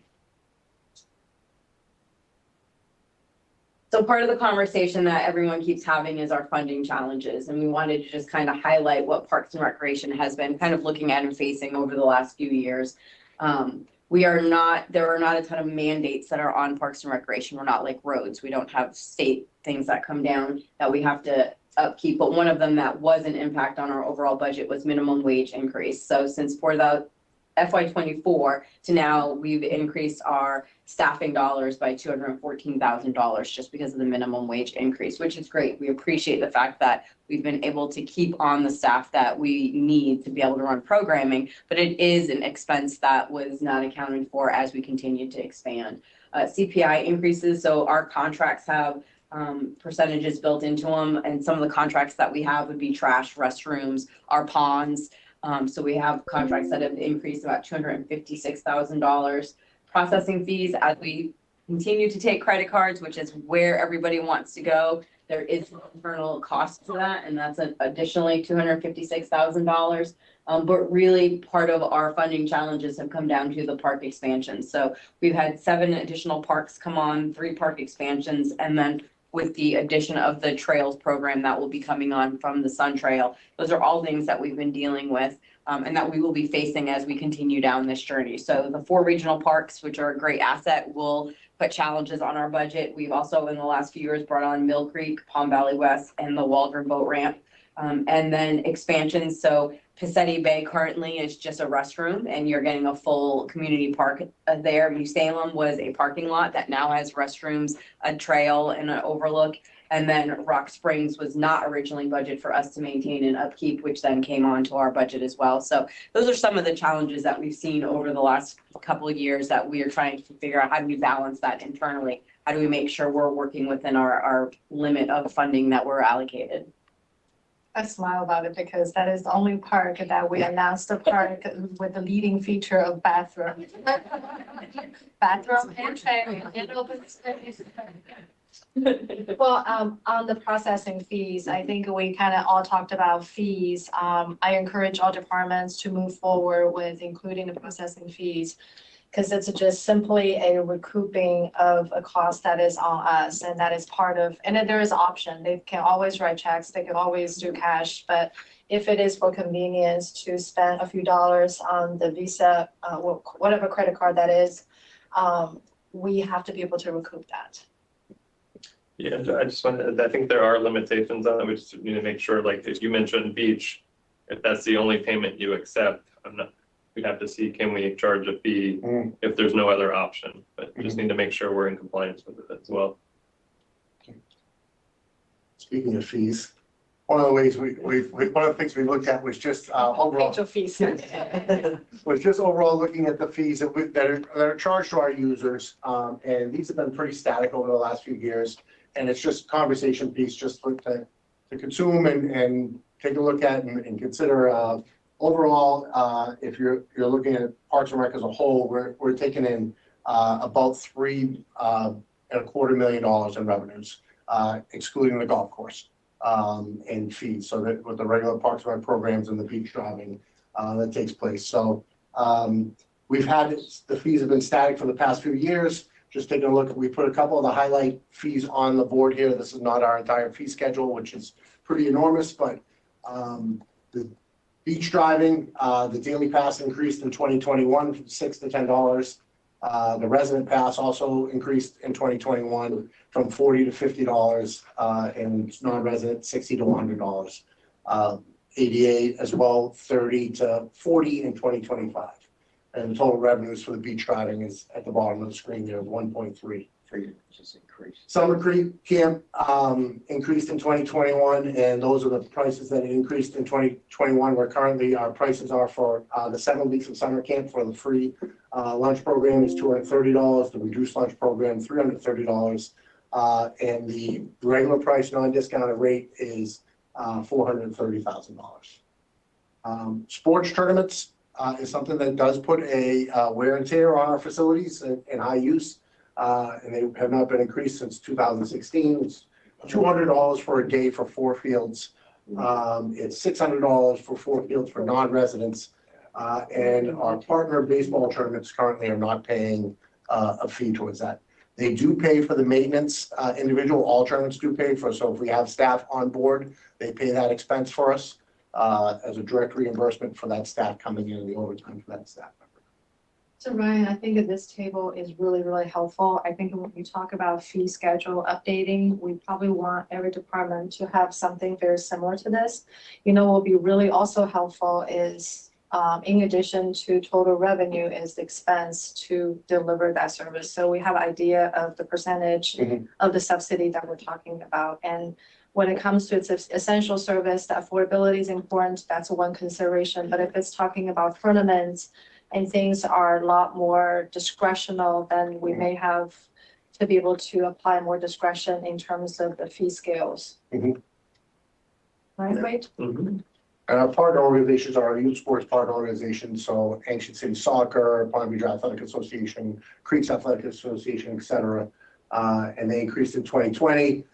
So part of the conversation that everyone keeps having is our funding challenges, and we wanted to just kind of highlight what Parks and Recreation has been kind of looking at and facing over the last few years. There are not a ton of mandates that are on Parks and Recreation. We're not like roads. We don't have state things that come down that we have to upkeep, but one of them that was an impact on our overall budget was minimum wage increase. So since for the FY24 to now, we've increased our staffing dollars by $214,000 just because of the minimum wage increase, which is great. We appreciate the fact that we've been able to keep on the staff that we need to be able to run programming, but it is an expense that was not accounted for as we continue to expand. CPI increases, so our contracts have percentages built into them, and some of the contracts that we have would be trash, restrooms, our ponds. So we have contracts that have increased about $256,000. Processing fees, as we continue to take credit cards, which is where everybody wants to go, there is an internal cost to that, and that's an additionally $256,000. But really part of our funding challenges have come down to the park expansions. So we've had 7 additional parks come on, 3 park expansions, and then with the addition of the trails program that will be coming on from the Sun Trail. Those are all things that we've been dealing with and that we will be facing as we continue down this journey. So the 4 regional parks, which are a great asset, will put challenges on our budget. We've also in the last few years brought on Mill Creek, Palm Valley West, and the Waldron Boat Ramp. And then expansions. So Passetti Bay currently is just a restroom and you're getting a full community park there. New Salem was a parking lot that now has restrooms, a trail, and an overlook. And then Rock Springs was not originally budgeted for us to maintain and upkeep, which then came onto our budget as well. So those are some of the challenges that we've seen over the last couple of years that we are trying to figure out how do we balance that internally? How do we make sure we're working within our limit of funding that we're allocated? I smile about it because that is the only park that we announced a park with the leading feature of bathroom. Bathroom and trail and open space. Well, on the processing fees, I think we kind of all talked about fees. I encourage all departments to move forward with including the processing fees, because it's just simply a recouping of a cost that is on us, and that is part of, and then there is option. They can always write checks, they can always do cash, but if it is for convenience to spend a few dollars on the Visa, whatever credit card that is, we have to be able to recoup that. Yeah, I just wanted, I think there are limitations on it. We just need to make sure, like, if you mentioned beach, if that's the only payment you accept, we have to see, can we charge a fee if there's no other option? But we just need to make sure we're in compliance with it as well. Speaking of fees, one of the ways one of the things we looked at was just overall. Page of fees. Was just overall looking at the fees that are charged to our users, and these have been pretty static over the last few years. And it's just conversation piece, just to consume and take a look at and consider. Overall, if you're looking at Parks and Rec as a whole, we're taking in about $3.25 million in revenues, excluding the golf course. in fees. So that with the regular Parks and Rec programs and the beach driving, that takes place. So, we've had, the fees have been static for the past few years. Just taking a look, we put a couple of the highlight fees on the board here. This is not our entire fee schedule, which is pretty enormous, but the beach driving, the daily pass increased in 2021 from $6 to $10. The resident pass also increased in 2021 from $40 to $50, and non-resident $60 to $100. ADA as well, 30 to 40 in 2025. And the total revenues for the beach driving is at the bottom of the screen there, 1.3. Just increase. Summer Creek Camp increased in 2021, and those are the prices that it increased in 2021. Where currently our prices are for the 7 weeks of summer camp for the free lunch program is $230, the reduced lunch program $330, and the regular price non-discounted rate is $430,000. Sports tournaments is something that does put a wear and tear on our facilities in high use. And they have not been increased since 2016. It's $200 for a day for 4 fields. It's $600 for 4 fields for non-residents. And our partner baseball tournaments currently are not paying a fee towards that. They do pay for the maintenance, individual, all tournaments do pay for, so if we have staff on board, they pay that expense for us as a direct reimbursement for that staff coming in and the overtime for that staff member. So Ryan, I think that this table is really, really helpful. I think when we talk about fee schedule updating, we probably want every department to have something very similar to this. You know, what will be really also helpful is, in addition to total revenue, is the expense to deliver that service. So we have an idea of the percentage of the subsidy that we're talking about. And when it comes to its essential service, the affordability is important. That's one consideration. But if it's talking about tournaments, and things are a lot more discretional, then we may have to be able to apply more discretion in terms of the fee scales. Mhm. Right, Wade? And our partner organizations are our youth sports partner organizations, so Ancient City Soccer, Palm Beach Athletic Association, Creeks Athletic Association, et cetera. And they increased in 2020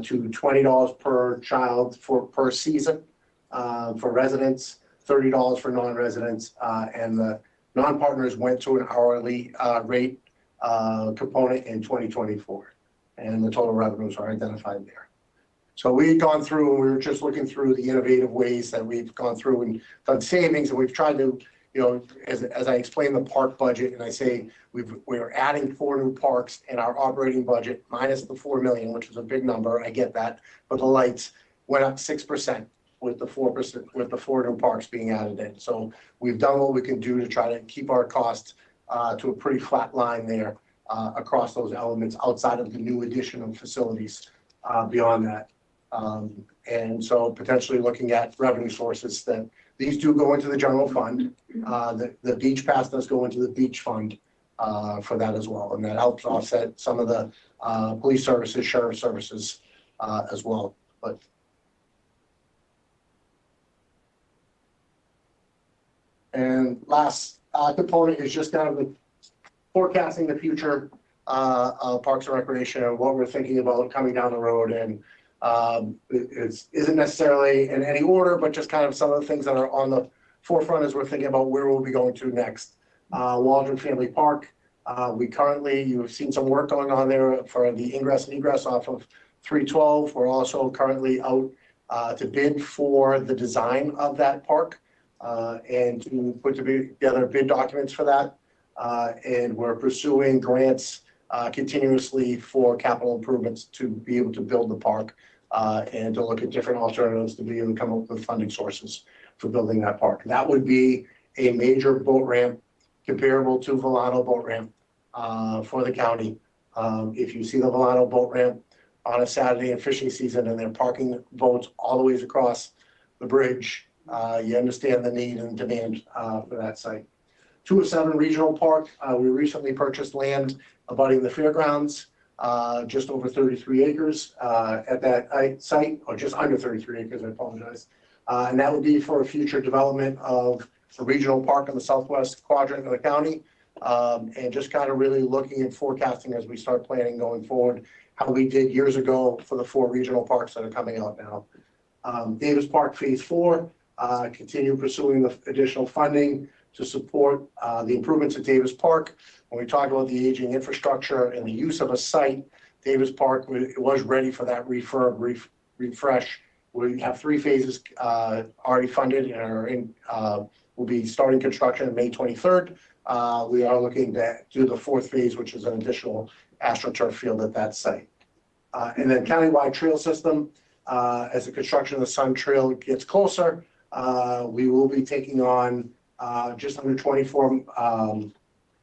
to $20 per child per season for residents, $30 for non-residents, and the non-partners went to an hourly rate component in 2024, and the total revenues are identified there. So we've gone through, and we were just looking through the innovative ways that we've gone through and done savings, and we've tried to, you know, as I explain the park budget, and I say we're adding 4 new parks in our operating budget minus the $4 million, which is a big number. I get that, but the lights went up 6%. With the 4%, with the 4 new parks being added in. So we've done what we can do to try to keep our costs to a pretty flat line there across those elements outside of the new addition of facilities beyond that. And so potentially looking at revenue sources that these do go into the general fund. The beach pass does go into the beach fund for that as well. And that helps offset some of the police services, sheriff services as well. But and last component is just kind of the forecasting the future of Parks and Recreation and what we're thinking about coming down the road. And it isn't necessarily in any order, but just kind of some of the things that are on the forefront as we're thinking about where we'll be going to next. Waldron Family Park. We currently, you've seen some work going on there for the ingress and egress off of 312. We're also currently out to bid for the design of that park. And to put together bid documents for that. And we're pursuing grants continuously for capital improvements to be able to build the park and to look at different alternatives to be able to come up with funding sources for building that park. That would be a major boat ramp comparable to Volano boat ramp for the county. If you see the Volano boat ramp on a Saturday in fishing season and they're parking boats all the ways across the bridge, you understand the need and demand for that site. 207 Regional Park, we recently purchased land abutting the fairgrounds, just over 33 acres at that site, or just under 33 acres, I apologize. And that would be for a future development of a regional park in the southwest quadrant of the county. And just kind of really looking and forecasting as we start planning going forward how we did years ago for the 4 regional parks that are coming out now. Davis Park Phase 4, continue pursuing the additional funding to support the improvements at Davis Park. When we talk about the aging infrastructure and the use of a site, Davis Park was ready for that refresh. We have 3 phases already funded and are in, we'll be starting construction on May 23rd. We are looking to do the 4th phase, which is an additional AstroTurf field at that site. And then countywide trail system, as the construction of the Sun Trail gets closer, we will be taking on just under 24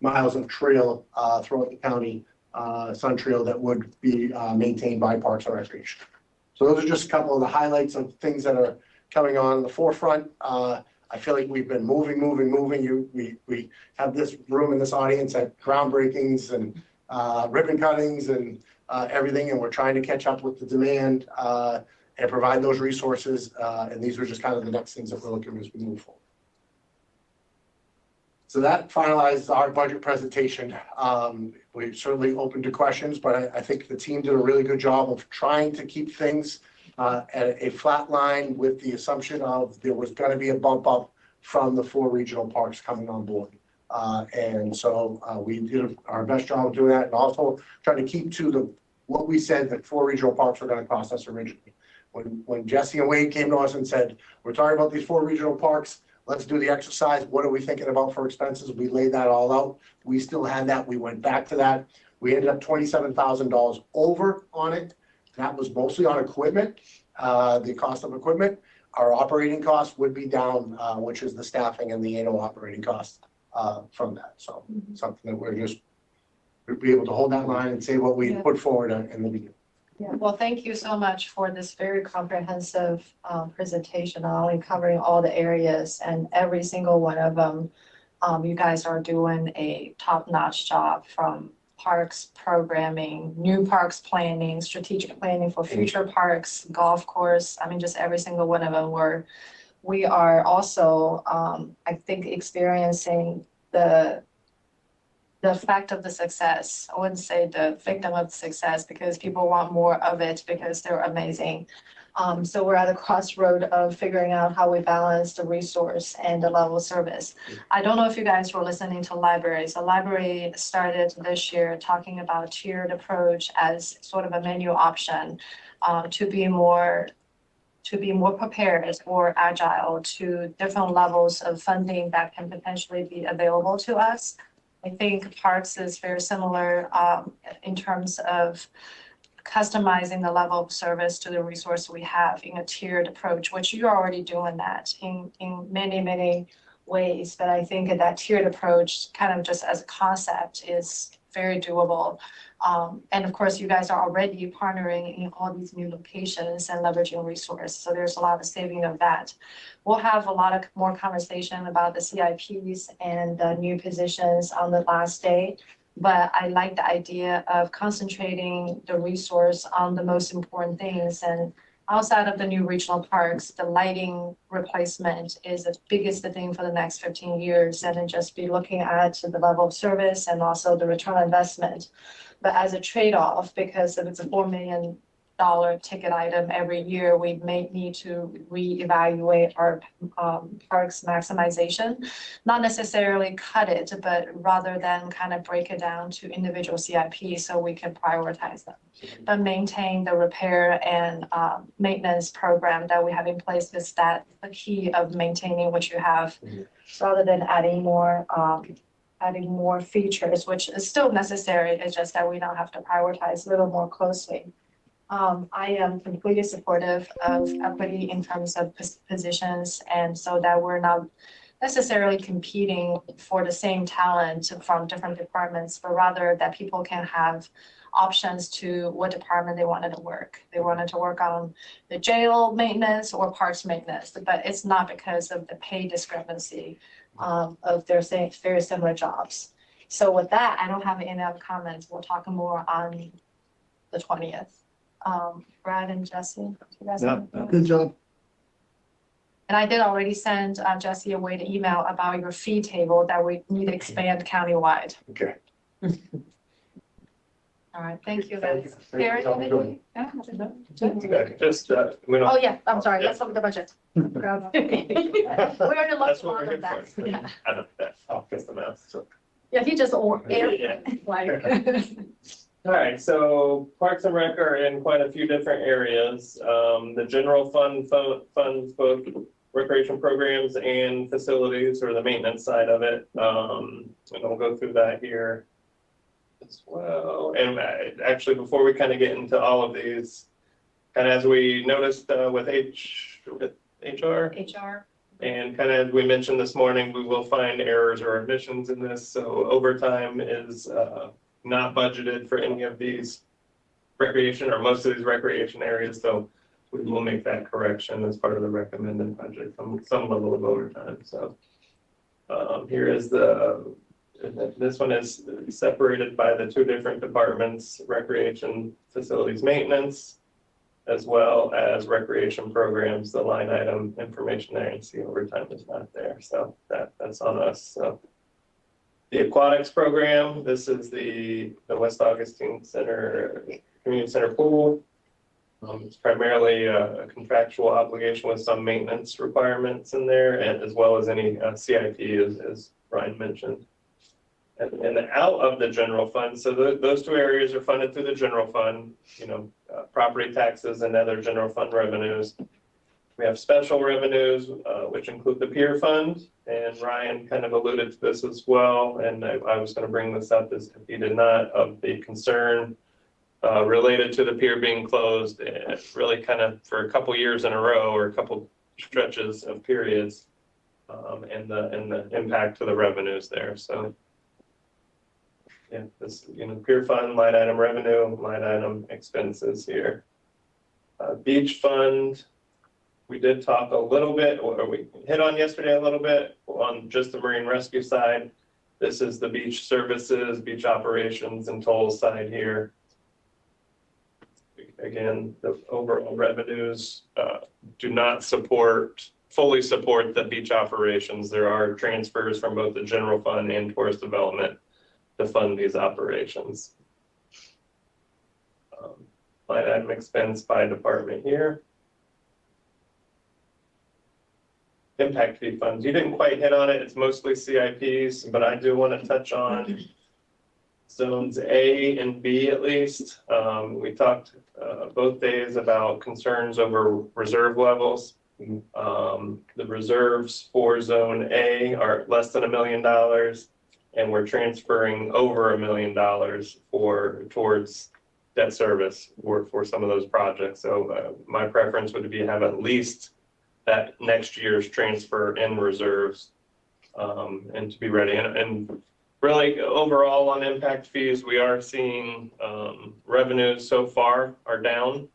miles of trail throughout the county, Sun Trail that would be maintained by Parks and Recreation. So those are just a couple of the highlights of things that are coming on in the forefront. I feel like we've been moving. We have this room in this audience at groundbreakings and ribbon cuttings and everything, and we're trying to catch up with the demand and provide those resources. And these are just kind of the next things that we're looking at as we move forward. So that finalizes our budget presentation. We're certainly open to questions, but I think the team did a really good job of trying to keep things at a flat line with the assumption of there was going to be a bump up from the 4 regional parks coming on board. And so we did our best job of doing that, and also trying to keep to what we said that 4 regional parks were going to cost us originally. When Jesse and Wade came to us and said, we're talking about these 4 regional parks, let's do the exercise. What are we thinking about for expenses? We laid that all out. We still had that. We went back to that. We ended up $27,000 over on it. That was mostly on equipment, the cost of equipment. Our operating costs would be down, which is the staffing and the annual operating costs from that. So something that we'll be able to hold that line and say what we put forward in the beginning. Yeah, well, thank you so much for this very comprehensive presentation, not only covering all the areas and every single one of them. You guys are doing a top-notch job, from parks programming, new parks planning, strategic planning for future parks, golf course. I mean, just every single one of them. We are also, I think, experiencing the effect of the success. I wouldn't say the victim of the success, because people want more of it because they're amazing. So we're at a crossroad of figuring out how we balance the resource and the level of service. I don't know if you guys were listening to libraries. The library started this year talking about tiered approach as sort of a menu option to be more prepared or agile to different levels of funding that can potentially be available to us. I think parks is very similar in terms of customizing the level of service to the resource we have in a tiered approach, which you're already doing that in many ways. But I think that tiered approach, kind of just as a concept, is very doable. And of course, you guys are already partnering in all these new locations and leveraging resources. So there's a lot of saving of that. We'll have a lot of more conversation about the CIPs and the new positions on the last day. But I like the idea of concentrating the resource on the most important things. And outside of the new regional parks, the lighting replacement is the biggest thing for the next 15 years. And then just be looking at the level of service and also the return on investment. But as a trade-off, because if it's a $4 million ticket item every year, we may need to reevaluate our parks maximization. Not necessarily cut it, but rather than kind of break it down to individual CIPs so we can prioritize them. But maintain the repair and maintenance program that we have in place, because that's the key of maintaining what you have, rather than adding more features, which is still necessary. It's just that we now have to prioritize a little more closely. I am completely supportive of equity in terms of positions, and so that we're not necessarily competing for the same talent from different departments, but rather that people can have options to what department they wanted to work. They wanted to work on the jail maintenance or parks maintenance, but it's not because of the pay discrepancy of their very similar jobs. So with that, I don't have any other comments. We'll talk more on the 20th. Brad and Jesse, you guys have anything? Good job. And I did already send Jesse a Wade email about your fee table that we need to expand countywide. Okay. All right, thank you. Thank you. Karen, Thank you. anything? Okay, just, we don't. Oh, yeah, I'm sorry, let's look at the budget. We're gonna look That's what on we're of that. here for. Yeah. I don't, that's, just the math, so. Yeah, he just Yeah. like. All right, so Parks and Rec are in quite a few different areas. The general funds both recreation programs and facilities, or the maintenance side of it. And I'll go through that here as well. And actually, before we kind of get into all of these, kind of as we noticed with HR, HR. and kind of as we mentioned this morning, we will find errors or omissions in this. So overtime is not budgeted for any of these recreation or most of these recreation areas. So we will make that correction as part of the recommended budget, some level of overtime. So here is this one is separated by the two different departments: recreation facilities maintenance, as well as recreation programs. The line item information there, and see overtime is not there. So that's on us. So the aquatics program, this is the West Augustine Center Community Center pool. It's primarily a contractual obligation with some maintenance requirements in there, and as well as any CIP, as Ryan mentioned. And out of the general fund, so those two areas are funded through the general fund, property taxes and other general fund revenues. We have special revenues, which include the pier fund, and Ryan kind of alluded to this as well, and I was going to bring this up as if he did not, of the concern related to the pier being closed, really kind of for a couple years in a row, or a couple stretches of periods, and the impact to the revenues there. So yeah, this, pier fund, line item revenue, line item expenses here. Beach fund, we did talk a little bit, or we hit on yesterday a little bit on just the marine rescue side. This is the beach services, beach operations and tolls side here. Again, the overall revenues do not fully support the beach operations. There are transfers from both the general fund and tourist development to fund these operations. Line item expense by department here. Impact fee funds, you didn't quite hit on it. It's mostly CIPs, but I do want to touch on zones A and B at least. We talked both days about concerns over reserve levels. The reserves for zone A are less than $1 million, and we're transferring over $1 million towards debt service for some of those projects. So my preference would be have at least that next year's transfer in reserves, and to be ready. And really overall on impact fees, we are seeing revenues so far are down.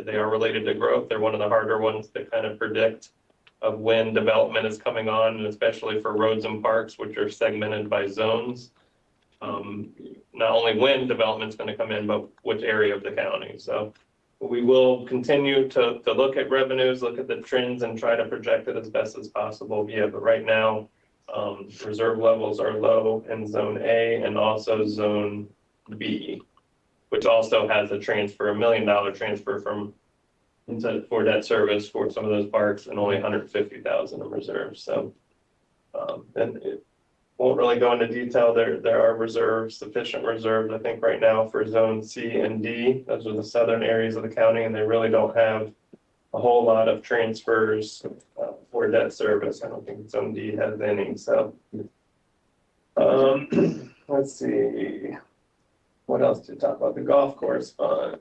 They are related to growth. They're one of the harder ones to kind of predict of when development is coming on, and especially for roads and parks, which are segmented by zones. Not only when development's going to come in, but which area of the county. So we will continue to look at revenues, look at the trends, and try to project it as best as possible. Yeah, but right now, reserve levels are low in zone A and also zone B, which also has a transfer, $1 million transfer for debt service for some of those parks, and only 150,000 in reserves. So, and it won't really go into detail. There are reserves, sufficient reserves, I think right now for zone C and D. Those are the southern areas of the county, and they really don't have a whole lot of transfers for debt service. I don't think zone D has any. So, let's see. What else to talk about? The golf course fund.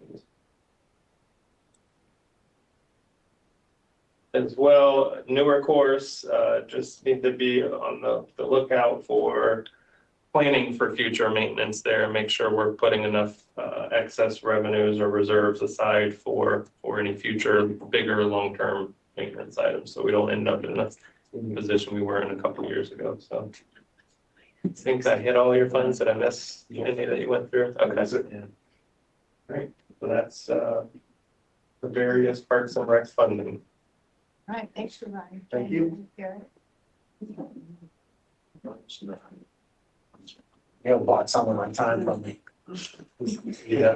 As well, newer course, just need to be on the lookout for planning for future maintenance there. Make sure we're putting enough excess revenues or reserves aside for any future bigger long-term maintenance items, so we don't end up in the position we were in a couple of years ago. So I think I hit all your funds. Did I miss any that you went through? Okay. Yeah. Great. So that's the various Parks and Rec funding. All right, thanks for that. Thank you. You bought some of my time from me. Yeah.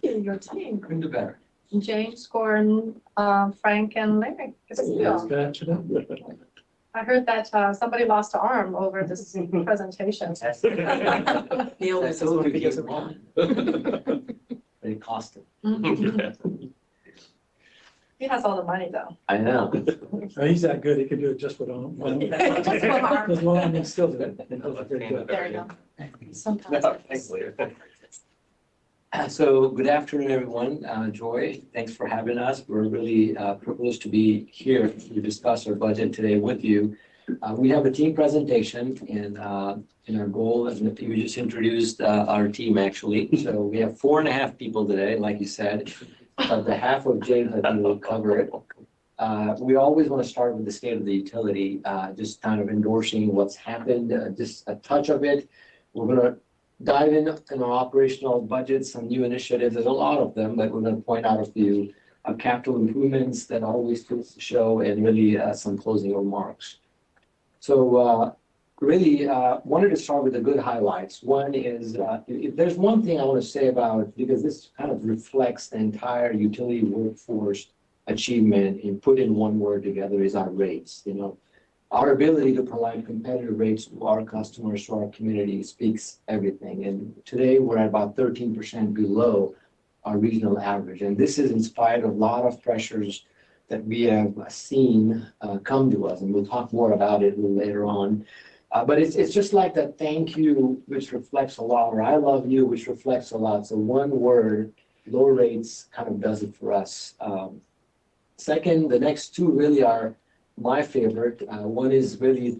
Lucky, your team. Couldn't do better. James, Gordon, Frank, and Larry. Good to see you all. I heard that somebody lost an arm over this presentation. Neil I was told you one. he was wrong. But it cost him. He has all the money though. I know. Oh, he's that good, he can do it just with one. Just one arm. Just one arm and still do it. There you go. Sometimes. No, thanks, Leah. So good afternoon, everyone. Joy, thanks for having us. We're really privileged to be here to discuss our budget today with you. We have a team presentation and our goal, as you just introduced our team actually. So we have 4.5 people today, like you said. The half of James, I think, will cover it. We always want to start with the state of the utility, just kind of endorsing what's happened, just a touch of it. We're going to dive in our operational budget, some new initiatives. There's a lot of them, but we're going to point out a few capital improvements that always goes to show, and really some closing remarks. So really wanted to start with the good highlights. One is, if there's one thing I want to say about, because this kind of reflects the entire utility workforce achievement and put in one word together, is our rates. Our ability to provide competitive rates to our customers, to our community, speaks everything. And today we're at about 13% below our regional average. And this is in spite of a lot of pressures that we have seen come to us. And we'll talk more about it a little later on. But it's just like that thank you, which reflects a lot, or I love you, which reflects a lot. So one word, low rates, kind of does it for us. Second, the next two really are my favorite. One is really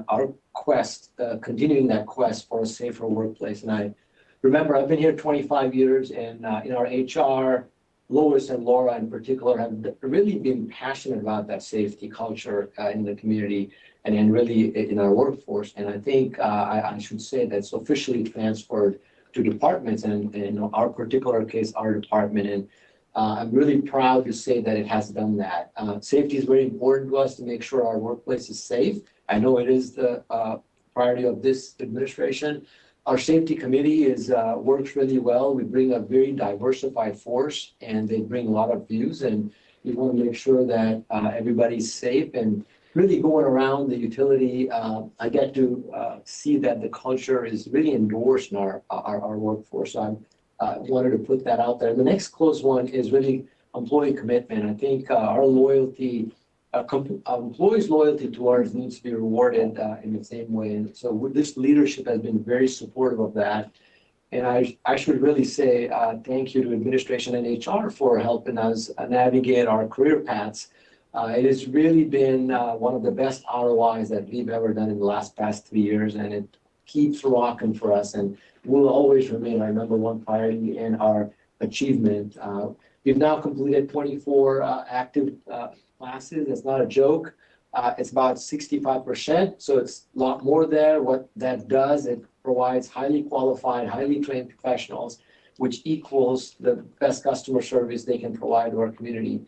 our quest, continuing that quest for a safer workplace. And I remember I've been here 25 years, and in our HR, Lois and Laura in particular have really been passionate about that safety culture in the community and really in our workforce. And I think I should say that's officially transferred to departments, and in our particular case, our department. And I'm really proud to say that it has done that. Safety is very important to us, to make sure our workplace is safe. I know it is the priority of this administration. Our safety committee works really well. We bring a very diversified force, and they bring a lot of views, and we want to make sure that everybody's safe. And really going around the utility, I get to see that the culture is really endorsed in our workforce. I wanted to put that out there. The next close one is really employee commitment. I think our loyalty, employees' loyalty to ours needs to be rewarded in the same way. And so this leadership has been very supportive of that. And I should really say thank you to administration and HR for helping us navigate our career paths. It has really been one of the best ROIs that we've ever done in the past 3 years, and it keeps rocking for us, and will always remain our number one priority and our achievement. We've now completed 24 active classes. It's not a joke. It's about 65%, so it's a lot more there. What that does, it provides highly qualified, highly trained professionals, which equals the best customer service they can provide to our community.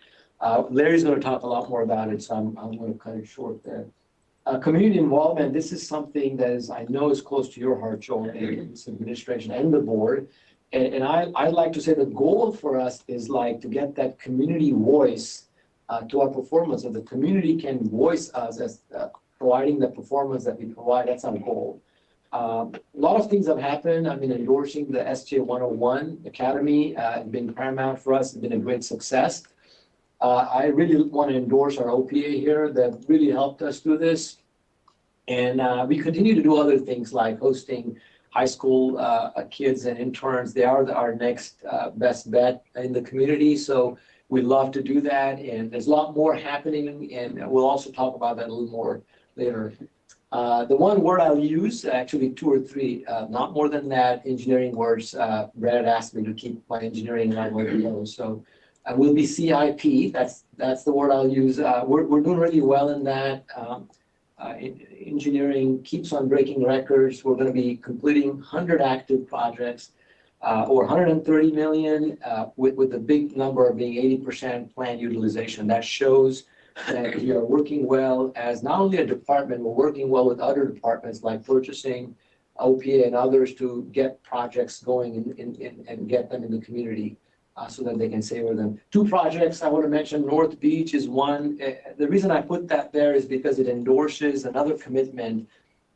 Larry's going to talk a lot more about it, so I'm going to cut it short there. Community involvement, this is something that I know is close to your heart, Joel, and this administration and the board. And I'd like to say the goal for us is to get that community voice to our performance. If the community can voice us as providing the performance that we provide, that's our goal. A lot of things have happened. I mean, endorsing the SJ 101 Academy has been paramount for us. It's been a great success. I really want to endorse our OPA here that really helped us do this. And we continue to do other things like hosting high school kids and interns. They are our next best bet in the community. So we love to do that. And there's a lot more happening. And we'll also talk about that a little more later. The one word I'll use, actually 2 or 3, not more than that, engineering words. Brad asked me to keep my engineering level low. So will be CIP. That's the word I'll use. We're doing really well in that. Engineering keeps on breaking records. We're going to be completing 100 active projects, or 130 million, with the big number being 80% plant utilization. That shows that we are working well as not only a department, we're working well with other departments like purchasing, OPA, and others to get projects going and get them in the community. so that they can savor them. Two projects I want to mention, North Beach is one. The reason I put that there is because it endorses another commitment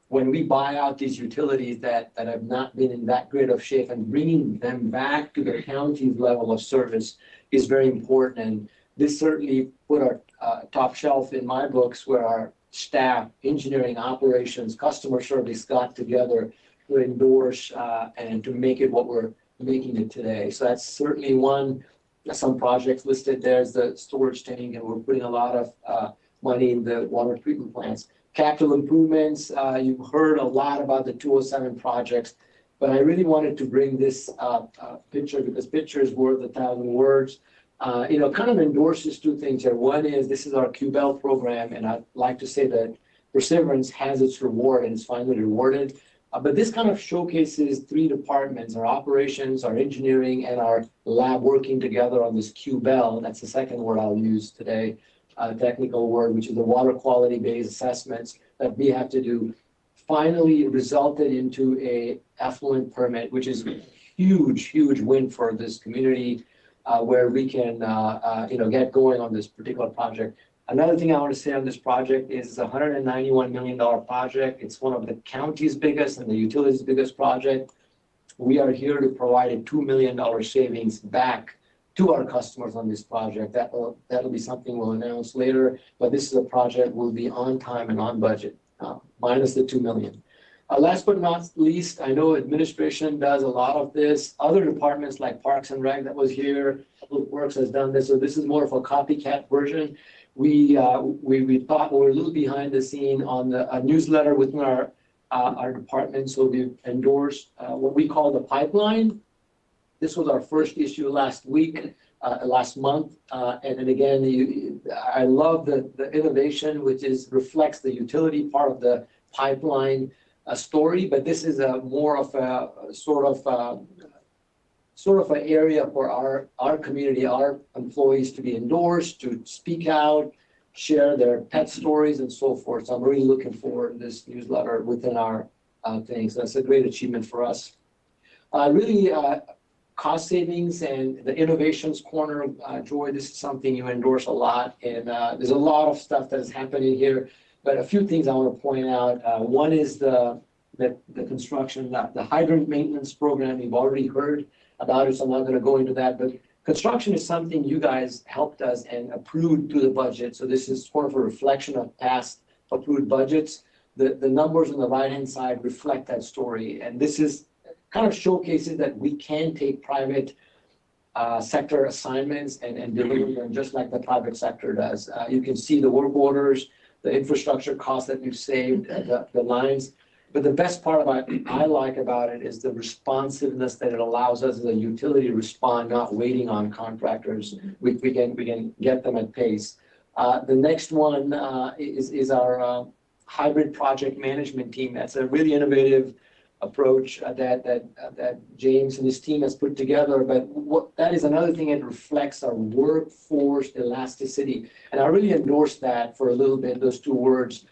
when we buy out these utilities that have not been in that great of shape, and bringing them back to the county's level of service is very important. And this certainly put our top shelf in my books, where our staff, engineering, operations, customer service got together to endorse and to make it what we're making it today. So that's certainly one. Some projects listed. There's the storage tank, and we're putting a lot of money in the water treatment plants. Capital improvements, you've heard a lot about the 207 projects, but I really wanted to bring this picture, because picture is worth 1,000 words. Kind of endorses two things here. One is this is our QBEL program, and I'd like to say that perseverance has its reward and is finally rewarded. But this kind of showcases three departments: our operations, our engineering, and our lab working together on this QBEL. That's the second word I'll use today. Technical word, which is the water quality based assessments that we have to do, finally resulted into a effluent permit, which is a huge win for this community, where we can get going on this particular project. Another thing I want to say on this project is a $191 million project. It's one of the county's biggest and the utility's biggest project. We are here to provide a $2 million savings back to our customers on this project. That'll be something we'll announce later, but this is a project will be on time and on budget, minus the $2 million. Last but not least, I know administration does a lot of this. Other departments like Parks and Rec that was here, Public Works has done this, so this is more of a copycat version. We thought we were a little behind the scene on a newsletter within our department, so we endorsed what we call the pipeline. This was our first issue last month. And then again, I love the innovation, which reflects the utility part of the pipeline story, but this is a more of a sort of an area for our community, our employees to be endorsed, to speak out, share their pet stories and so forth. So I'm really looking forward to this newsletter within our thing. So that's a great achievement for us. Cost savings and the innovations corner, Joy, this is something you endorse a lot. And there's a lot of stuff that is happening here, but a few things I want to point out. One is the construction, the hydrant maintenance program. You've already heard about it, so I'm not going to go into that. But construction is something you guys helped us and approved through the budget. So this is sort of a reflection of past approved budgets. The numbers on the right-hand side reflect that story. And this is kind of showcases that we can take private sector assignments and deliver them just like the private sector does. You can see the work orders, the infrastructure costs that we've saved, the lines. But the best part I like about it is the responsiveness that it allows us as a utility to respond, not waiting on contractors. We can get them at pace. The next one is our hybrid project management team. That's a really innovative approach that James and his team has put together. But that is another thing that reflects our workforce elasticity. And I really endorse that for a little bit, those two words.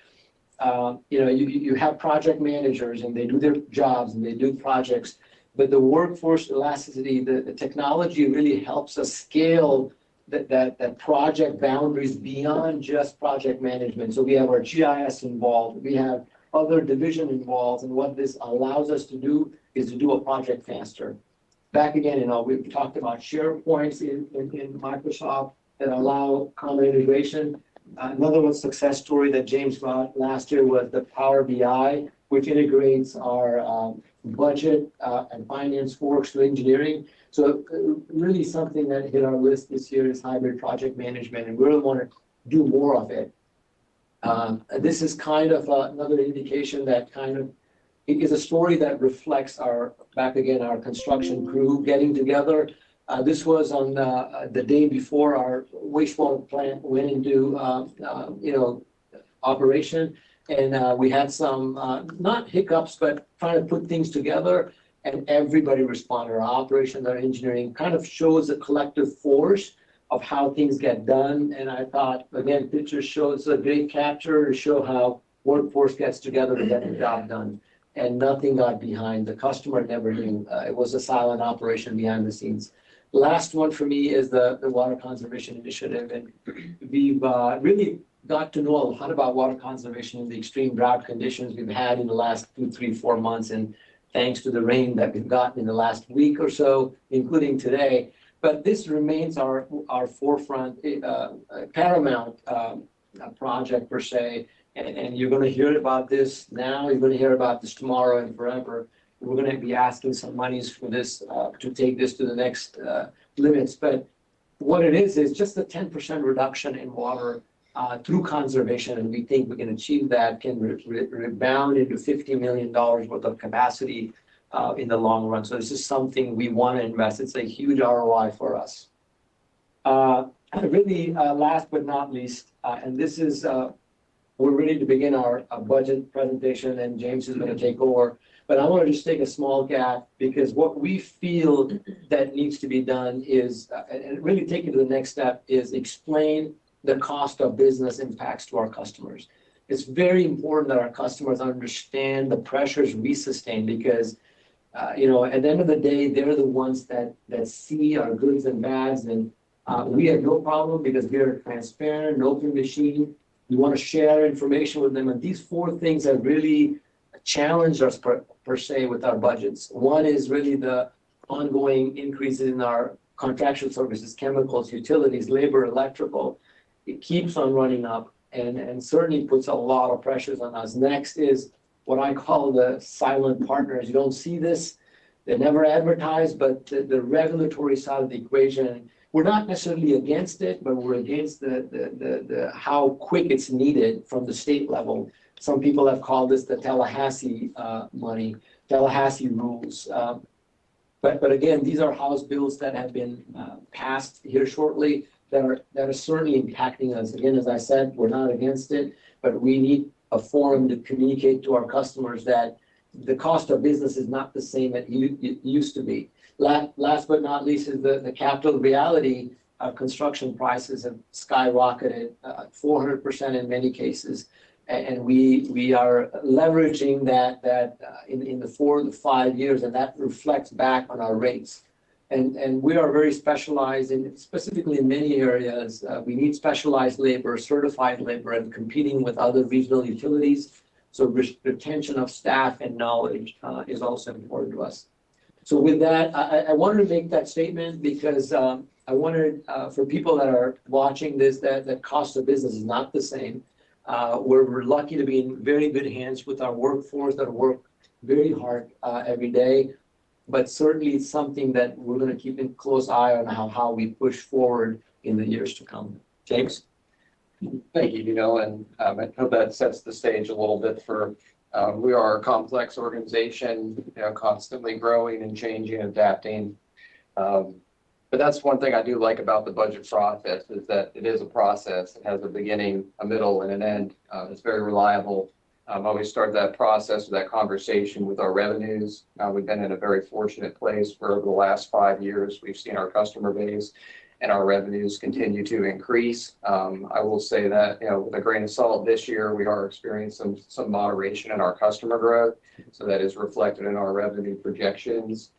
You have project managers and they do their jobs and they do projects, but the workforce elasticity, the technology really helps us scale that project boundaries beyond just project management. So we have our GIS involved, we have other division involved, and what this allows us to do is to do a project faster. Back again, we've talked about SharePoints in Microsoft that allow common integration. Another success story that James brought last year was the Power BI, which integrates our budget and finance works to engineering. So really something that hit our list this year is hybrid project management, and we really want to do more of it. This is kind of another indication that it is a story that reflects our construction crew getting together. This was on the day before our wastewater plant went into operation, and we had some not hiccups, but trying to put things together, and everybody responded. Our operations, our engineering kind of shows a collective force of how things get done. And I thought, again, picture shows a great capture to show how workforce gets together to get the job done, and nothing got behind. The customer never knew. It was a silent operation behind the scenes. Last one for me is the Water Conservation Initiative, and we've really got to know a lot about water conservation in the extreme drought conditions we've had in the last 2, 3, 4 months, and thanks to the rain that we've gotten in the last week or so, including today. But this remains our forefront, paramount project per se, and you're going to hear about this now, you're going to hear about this tomorrow and forever. We're going to be asking some monies for this to take this to the next limits. But what it is just a 10% reduction in water through conservation, and we think we can achieve that, can rebound into $50 million worth of capacity in the long run. So this is something we want to invest. It's a huge ROI for us. Really, last but not least, and this is, we're ready to begin our budget presentation, and James is going to take over. But I want to just take a small gap, because what we feel that needs to be done is, and really take it to the next step, is explain the cost of business impacts to our customers. It's very important that our customers understand the pressures we sustain, because at the end of the day, they're the ones that see our goods and bads, and we have no problem because we are a transparent, open machine. We want to share information with them, and these 4 things have really challenged us per se with our budgets. One is really the ongoing increases in our contractual services, chemicals, utilities, labor, electrical. It keeps on running up, and certainly puts a lot of pressures on us. Next is what I call the silent partners. You don't see this, they never advertise, but the regulatory side of the equation, we're not necessarily against it, but we're against the how quick it's needed from the state level. Some people have called this the Tallahassee money, Tallahassee rules. But again, these are House bills that have been passed here shortly that are certainly impacting us. Again, as I said, we're not against it, but we need a forum to communicate to our customers that the cost of business is not the same as it used to be. Last but not least is the capital reality. Construction prices have skyrocketed 400% in many cases. And we are leveraging that in the 4 to 5 years, and that reflects back on our rates. And we are very specialized specifically in many areas. We need specialized labor, certified labor, and competing with other regional utilities. So retention of staff and knowledge is also important to us. So with that, I wanted to make that statement because I wanted for people that are watching this, that the cost of business is not the same. We're lucky to be in very good hands with our workforce that work very hard every day, but certainly it's something that we're going to keep a close eye on how we push forward in the years to come. James? Thank you, and I hope that sets the stage a little bit for, we are a complex organization, constantly growing and changing, adapting. But that's one thing I do like about the budget process, is that it is a process. It has a beginning, a middle, and an end. It's very reliable. I always start that process, that conversation with our revenues. We've been in a very fortunate place for over the last 5 years. We've seen our customer base and our revenues continue to increase. I will say that, with a grain of salt this year, we are experiencing some moderation in our customer growth. So that is reflected in our revenue projections.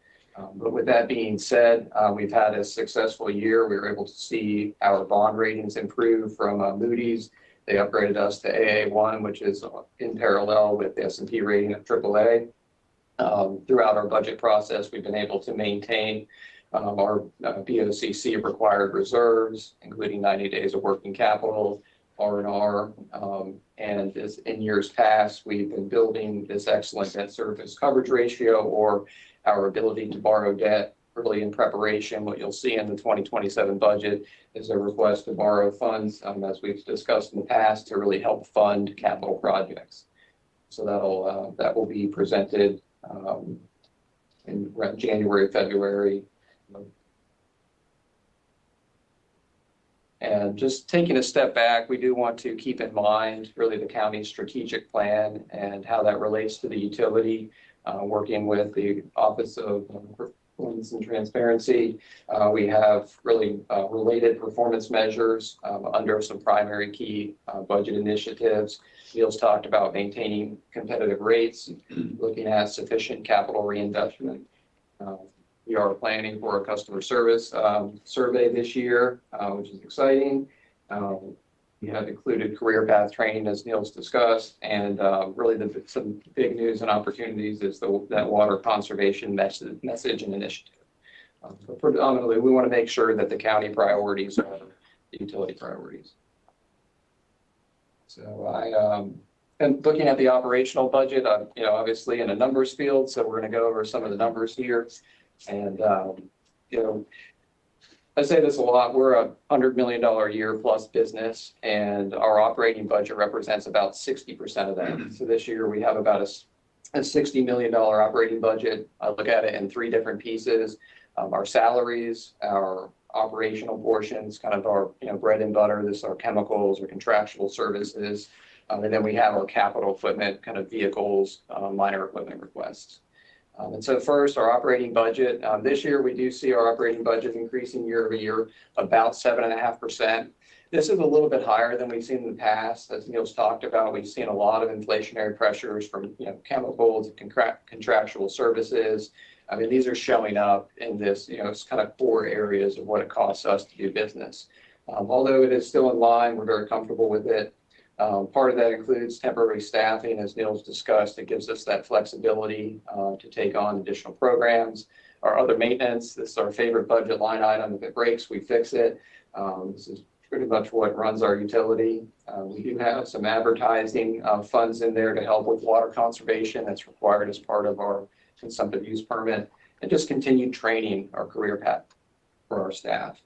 But with that being said, we've had a successful year. We were able to see our bond ratings improve from Moody's. They upgraded us to AA1, which is in parallel with the S&P rating of AAA. Throughout our budget process, we've been able to maintain our BOCC required reserves, including 90 days of working capital, R&R. And as in years past, we've been building this excellent debt service coverage ratio, or our ability to borrow debt early in preparation. What you'll see in the 2027 budget is a request to borrow funds, as we've discussed in the past, to really help fund capital projects. So that will be presented in around January, February. And just taking a step back, we do want to keep in mind really the county's strategic plan and how that relates to the utility. Working with the Office of Performance and Transparency, we have really related performance measures under some primary key budget initiatives. Neil's talked about maintaining competitive rates, looking at sufficient capital reinvestment. We are planning for a customer service survey this year, which is exciting. We have included career path training, as Neil's discussed, and really some big news and opportunities is that water conservation message and initiative. But predominantly, we want to make sure that the county priorities are the utility priorities. So and looking at the operational budget, obviously in a numbers field, so we're going to go over some of the numbers here. And, I say this a lot, we're a $100 million a year plus business, and our operating budget represents about 60% of that. So this year we have about a $60 million operating budget. I look at it in three different pieces. Our salaries, our operational portions, kind of our bread and butter, this is our chemicals or contractual services. And then we have our capital equipment, kind of vehicles, minor equipment requests. And so first, our operating budget. This year, we do see our operating budget increasing year over year, about 7.5%. This is a little bit higher than we've seen in the past. As Neil's talked about, we've seen a lot of inflationary pressures from chemicals, contractual services. I mean, these are showing up in this, it's kind of core areas of what it costs us to do business. Although it is still in line, we're very comfortable with it. Part of that includes temporary staffing, as Neil's discussed. It gives us that flexibility to take on additional programs. Our other maintenance, this is our favorite budget line item. If it breaks, we fix it. This is pretty much what runs our utility. We do have some advertising funds in there to help with water conservation that's required as part of our consumptive use permit, and just continued training our career path for our staff.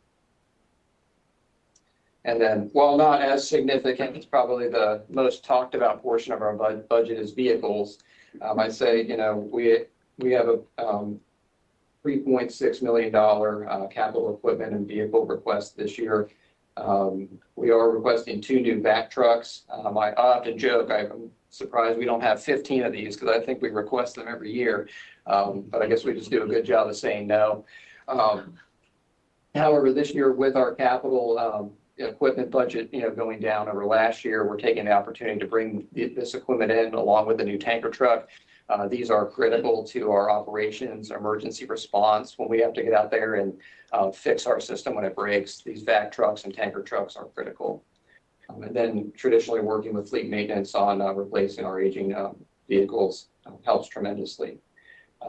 And then, while not as significant, it's probably the most talked about portion of our budget is vehicles. I say, we have a $3.6 million capital equipment and vehicle request this year. We are requesting 2 new vac trucks. I often joke, I'm surprised we don't have 15 of these because I think we request them every year. But I guess we just do a good job of saying no. However, this year with our capital equipment budget, going down over last year, we're taking the opportunity to bring this equipment in along with the new tanker truck. These are critical to our operations, emergency response. When we have to get out there and fix our system when it breaks, these vac trucks and tanker trucks are critical. And then traditionally working with fleet maintenance on replacing our aging vehicles helps tremendously.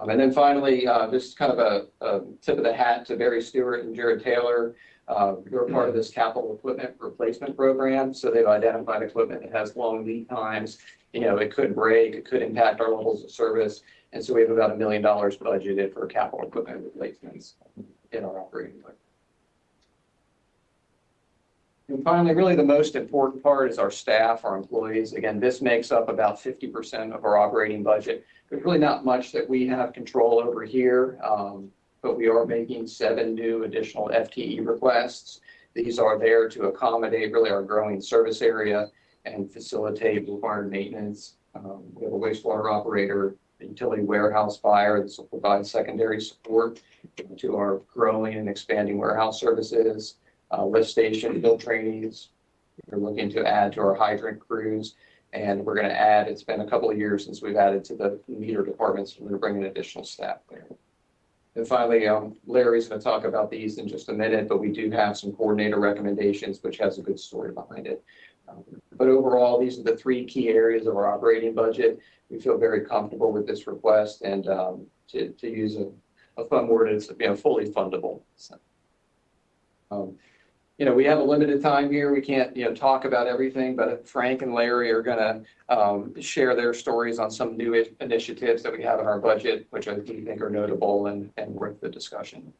And then finally, just kind of a tip of the hat to Barry Stewart and Jared Taylor. They're part of this capital equipment replacement program. So they've identified equipment that has long lead times. It could break, it could impact our levels of service. And so we have about $1 million budgeted for capital equipment replacements in our operating budget. And finally, really the most important part is our staff, our employees. Again, this makes up about 50% of our operating budget. There's really not much that we have control over here, but we are making 7 new additional FTE requests. These are there to accommodate really our growing service area and facilitate required maintenance. We have a wastewater operator, a utility warehouse buyer. This will provide secondary support to our growing and expanding warehouse services. Lift station field trainees. We're looking to add to our hydrant crews, and we're going to add, it's been a couple of years since we've added to the meter departments. We're going to bring in additional staff there. And finally, Larry's going to talk about these in just a minute, but we do have some coordinator recommendations, which has a good story behind it. But overall, these are the 3 key areas of our operating budget. We feel very comfortable with this request, and to use a fun word, it's fully fundable. So, we have a limited time here. We can't, talk about everything, but Frank and Larry are going to share their stories on some new initiatives that we have in our budget, which I do think are notable and worth the discussion.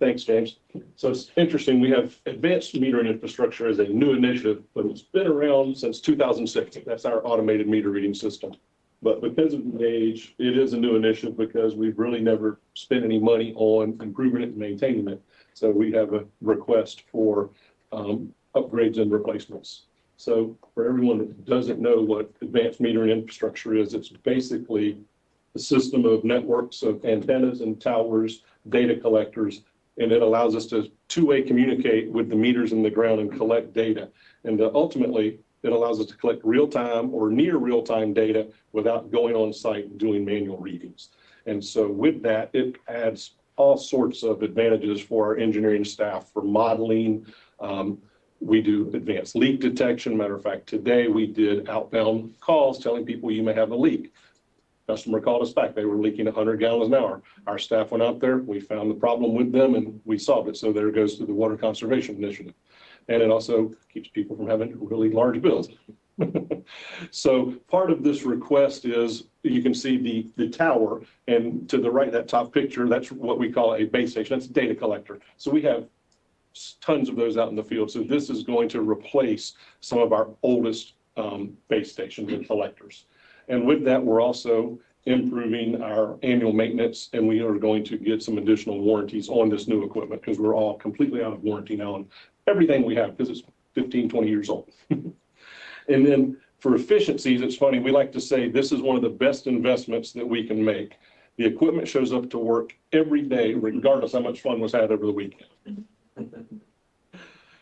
Thanks, James. So it's interesting. We have advanced metering infrastructure as a new initiative, but it's been around since 2006. That's our automated meter reading system. But because of the age, it is a new initiative because we've really never spent any money on improving it and maintaining it. So we have a request for upgrades and replacements. So for everyone that doesn't know what advanced metering infrastructure is, it's basically a system of networks of antennas and towers, data collectors, and it allows us to two-way communicate with the meters in the ground and collect data. And ultimately, it allows us to collect real-time or near real-time data without going on site and doing manual readings. And so with that, it adds all sorts of advantages for our engineering staff for modeling. We do advanced leak detection. Matter of fact, today we did outbound calls telling people you may have a leak. Customer called us back. They were leaking 100 gallons an hour. Our staff went out there. We found the problem with them and we solved it. So there it goes to the Water Conservation Initiative. And it also keeps people from having really large bills. So part of this request is you can see the tower, and to the right, that top picture, that's what we call a base station. That's a data collector. So we have tons of those out in the field. So this is going to replace some of our oldest base stations and collectors. And with that, we're also improving our annual maintenance, and we are going to get some additional warranties on this new equipment because we're all completely out of warranty now on everything we have because it's 15, 20 years old. And then for efficiencies, it's funny, we like to say this is one of the best investments that we can make. The equipment shows up to work every day, regardless how much fun was had over the weekend.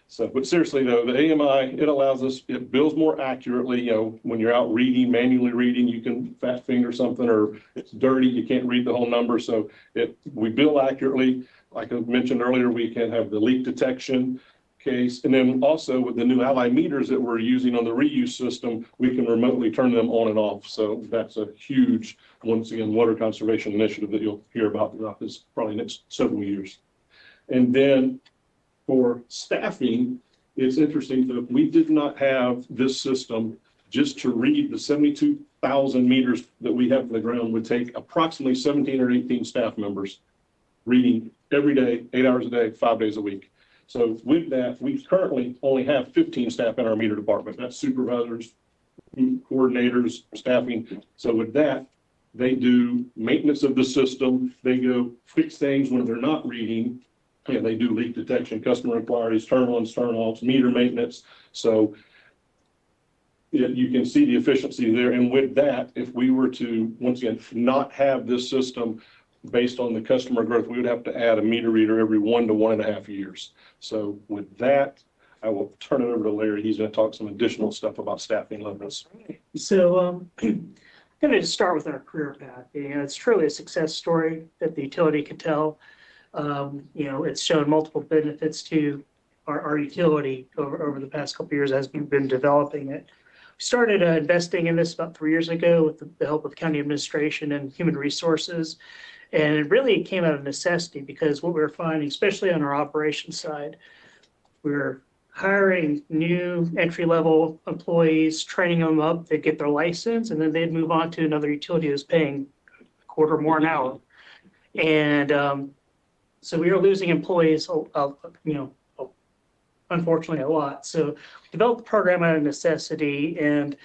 So, but seriously though, the AMI, it allows us, it bills more accurately. You know, when you're out reading, manually reading, you can fat finger something or it's dirty, you can't read the whole number. So we bill accurately. Like I mentioned earlier, we can have the leak detection case. And then also with the new Ally meters that we're using on the reuse system, we can remotely turn them on and off. So that's a huge, once again, water conservation initiative that you'll hear about throughout this probably next several years. And then for staffing, it's interesting that we did not have this system just to read the 72,000 meters that we have for the ground would take approximately 17 or 18 staff members reading every day, 8 hours a day, 5 days a week. So with that, we currently only have 15 staff in our meter department. That's supervisors, coordinators, staffing. So with that, they do maintenance of the system. They go fix things when they're not reading. Yeah, they do leak detection, customer inquiries, turn-ons, turn-offs, meter maintenance. So you can see the efficiency there. And with that, if we were to, once again, not have this system based on the customer growth, we would have to add a meter reader every 1 to 1.5 years. So with that, I will turn it over to Larry. He's going to talk some additional stuff about staffing levels. So I'm going to just start with our career path. You know, it's truly a success story that the utility could tell. You know, it's shown multiple benefits to our utility over the past couple of years as we've been developing it. We started investing in this about 3 years ago with the help of county administration and human resources. And it really came out of necessity because what we were finding, especially on our operations side, we were hiring new entry-level employees, training them up, they'd get their license, and then they'd move on to another utility that was paying a quarter more an hour. And so we were losing employees, you know, unfortunately a lot. So we developed the program out of necessity, and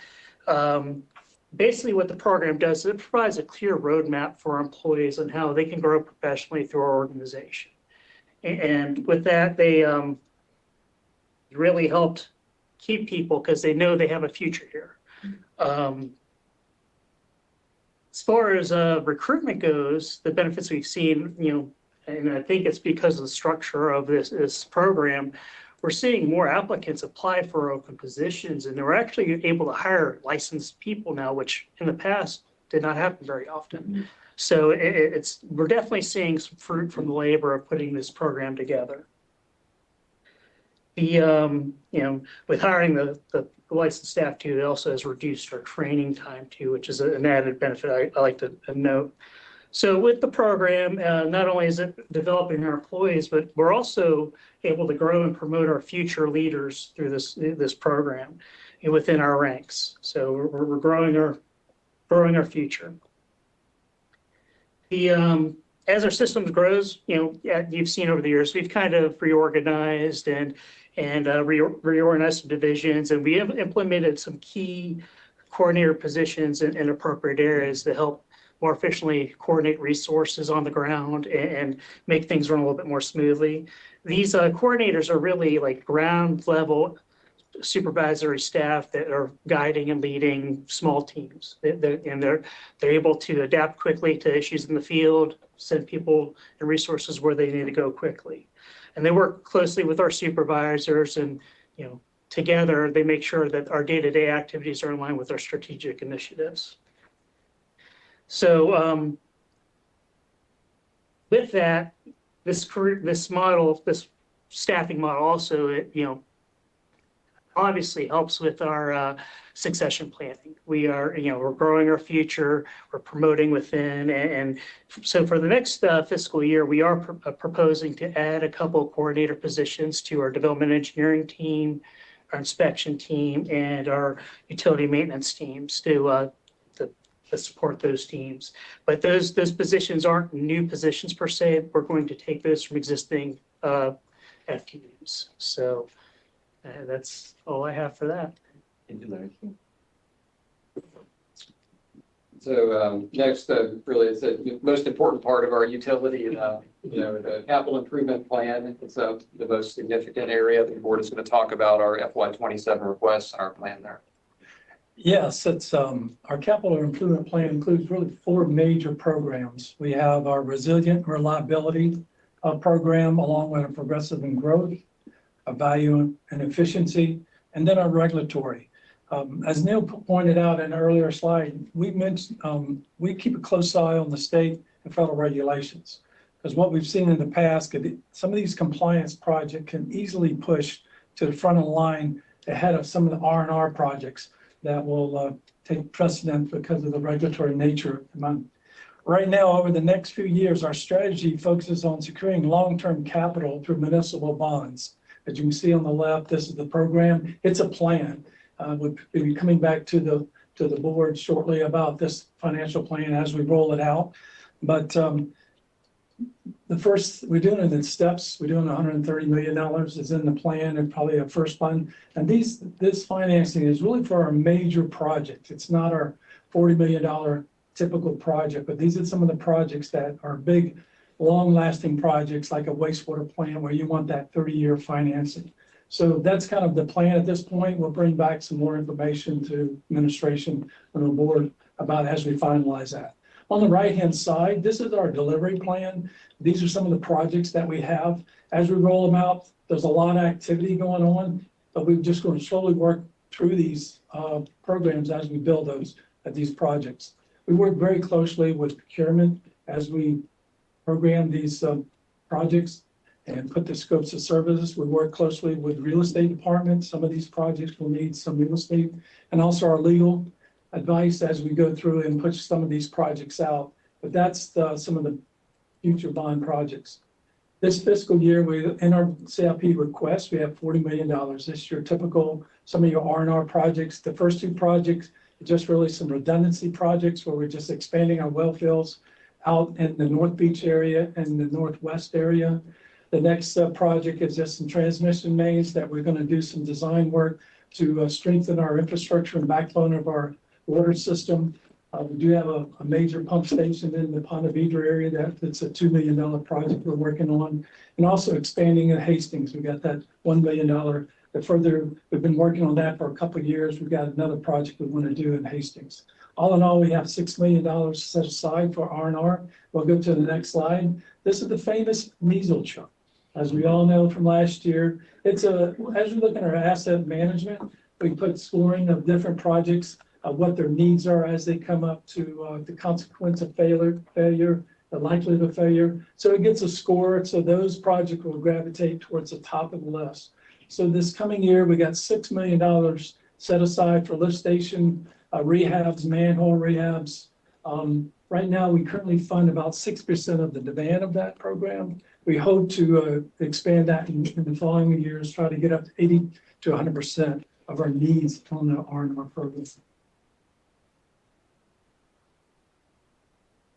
basically what the program does is it provides a clear roadmap for our employees on how they can grow professionally through our organization. And with that, they really helped keep people because they know they have a future here. As far as recruitment goes, the benefits we've seen, you know, and I think it's because of the structure of this program, we're seeing more applicants apply for open positions, and they're actually able to hire licensed people now, which in the past did not happen very often. So we're definitely seeing some fruit from the labor of putting this program together. You know, with hiring the licensed staff too, it also has reduced our training time too, which is an added benefit I like to note. So with the program, not only is it developing our employees, but we're also able to grow and promote our future leaders through this program within our ranks. So we're growing our future. As our systems grows, you know, you've seen over the years, we've kind of reorganized and reorganized some divisions, and we have implemented some key coordinator positions in appropriate areas to help more efficiently coordinate resources on the ground and make things run a little bit more smoothly. These coordinators are really like ground level supervisory staff that are guiding and leading small teams. They're able to adapt quickly to issues in the field, send people and resources where they need to go quickly. And they work closely with our supervisors, and you know, together they make sure that our day-to-day activities are in line with our strategic initiatives. So with that, this model, this staffing model also, obviously helps with our succession planning. We're growing our future, we're promoting within, and so for the next fiscal year, we are proposing to add a couple of coordinator positions to our development engineering team, our inspection team, and our utility maintenance teams to support those teams. But those positions aren't new positions per se. We're going to take those from existing FTEs. So that's all I have for that. Thank you, Larry. So next, really is the most important part of our utility, the capital improvement plan. It's the most significant area. The board is going to talk about our FY27 requests and our plan there. Yes, it's our capital improvement plan includes really 4 major programs. We have our resilient reliability program, along with a progressive and growth, a value and efficiency, and then our regulatory. As Neil pointed out in an earlier slide, we mentioned we keep a close eye on the state and federal regulations, because what we've seen in the past, some of these compliance projects can easily push to the front of the line ahead of some of the R&R projects that will take precedent because of the regulatory nature of them. Right now, over the next few years, our strategy focuses on securing long-term capital through municipal bonds. As you can see on the left, this is the program. It's a plan. We'll be coming back to the board shortly about this financial plan as we roll it out. But the first, we're doing it in steps. We're doing $130 million is in the plan, and probably a first fund. And this financing is really for our major projects. It's not our $40 million typical project, but these are some of the projects that are big, long-lasting projects, like a wastewater plant where you want that 30-year financing. So that's kind of the plan at this point. We'll bring back some more information to administration and the board about as we finalize that. On the right-hand side, this is our delivery plan. These are some of the projects that we have. As we roll them out, there's a lot of activity going on, but we're just going to slowly work through these programs as we build these projects. We work very closely with procurement as we program these projects and put the scopes of services. We work closely with real estate departments. Some of these projects will need some real estate, and also our legal advice as we go through and push some of these projects out. But that's some of the future bond projects. This fiscal year, in our CIP request, we have $40 million. This is your typical, some of your R&R projects. The first 2 projects are just really some redundancy projects where we're just expanding our well fields out in the North Beach area and the Northwest area. The next project is just some transmission mains that we're going to do some design work to strengthen our infrastructure and backbone of our water system. We do have a major pump station in the Ponte Vedra area that's a $2 million project we're working on, and also expanding in Hastings. We got that $1 million. We've been working on that for a couple of years. We've got another project we want to do in Hastings. All in all, we have $6 million set aside for R&R. We'll go to the next slide. This is the famous measles chart. As we all know from last year, as we look at our asset management, we put scoring of different projects, what their needs are as they come up to the consequence of failure, the likelihood of failure. So it gets a score. So those projects will gravitate towards the top of the list. So this coming year, we got $6 million set aside for lift station rehabs, manhole rehabs. Right now, we currently fund about 6% of the demand of that program. We hope to expand that in the following years, try to get up to 80 to 100% of our needs on the R&R program.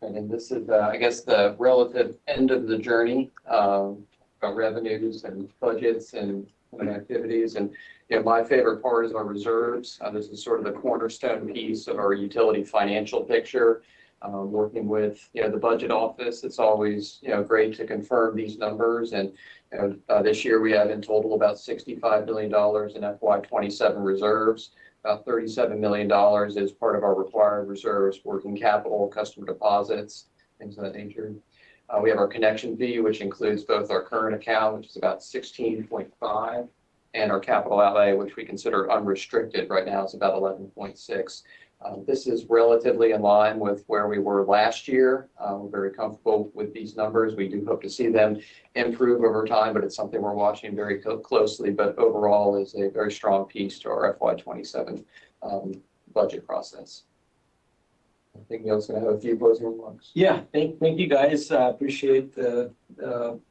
And this is, I guess, the relative end of the journey about revenues and budgets and activities. And my favorite part is our reserves. This is sort of the cornerstone piece of our utility financial picture. Working with the budget office, it's always great to confirm these numbers. And this year we have in total about $65 million in FY27 reserves. About $37 million is part of our required reserves, working capital, customer deposits, things of that nature. We have our connection fee, which includes both our current account, which is about 16.5, and our capital outlay, which we consider unrestricted right now, is about 11.6. This is relatively in line with where we were last year. We're very comfortable with these numbers. We do hope to see them improve over time, but it's something we're watching very closely. But overall is a very strong piece to our FY27 budget process. I think Neil's going to have a few closing remarks. Yeah, thank you guys. Appreciate the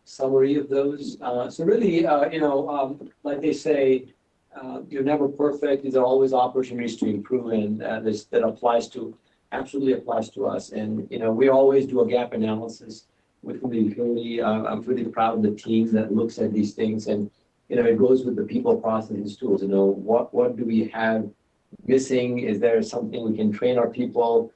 summary of those. So really, like they say, you're never perfect. These are always opportunities to improve, and that absolutely applies to us. And we always do a gap analysis within the utility. I'm really proud of the team that looks at these things, and it goes with the people, processes, tools. What do we have missing? Is there something we can train our people?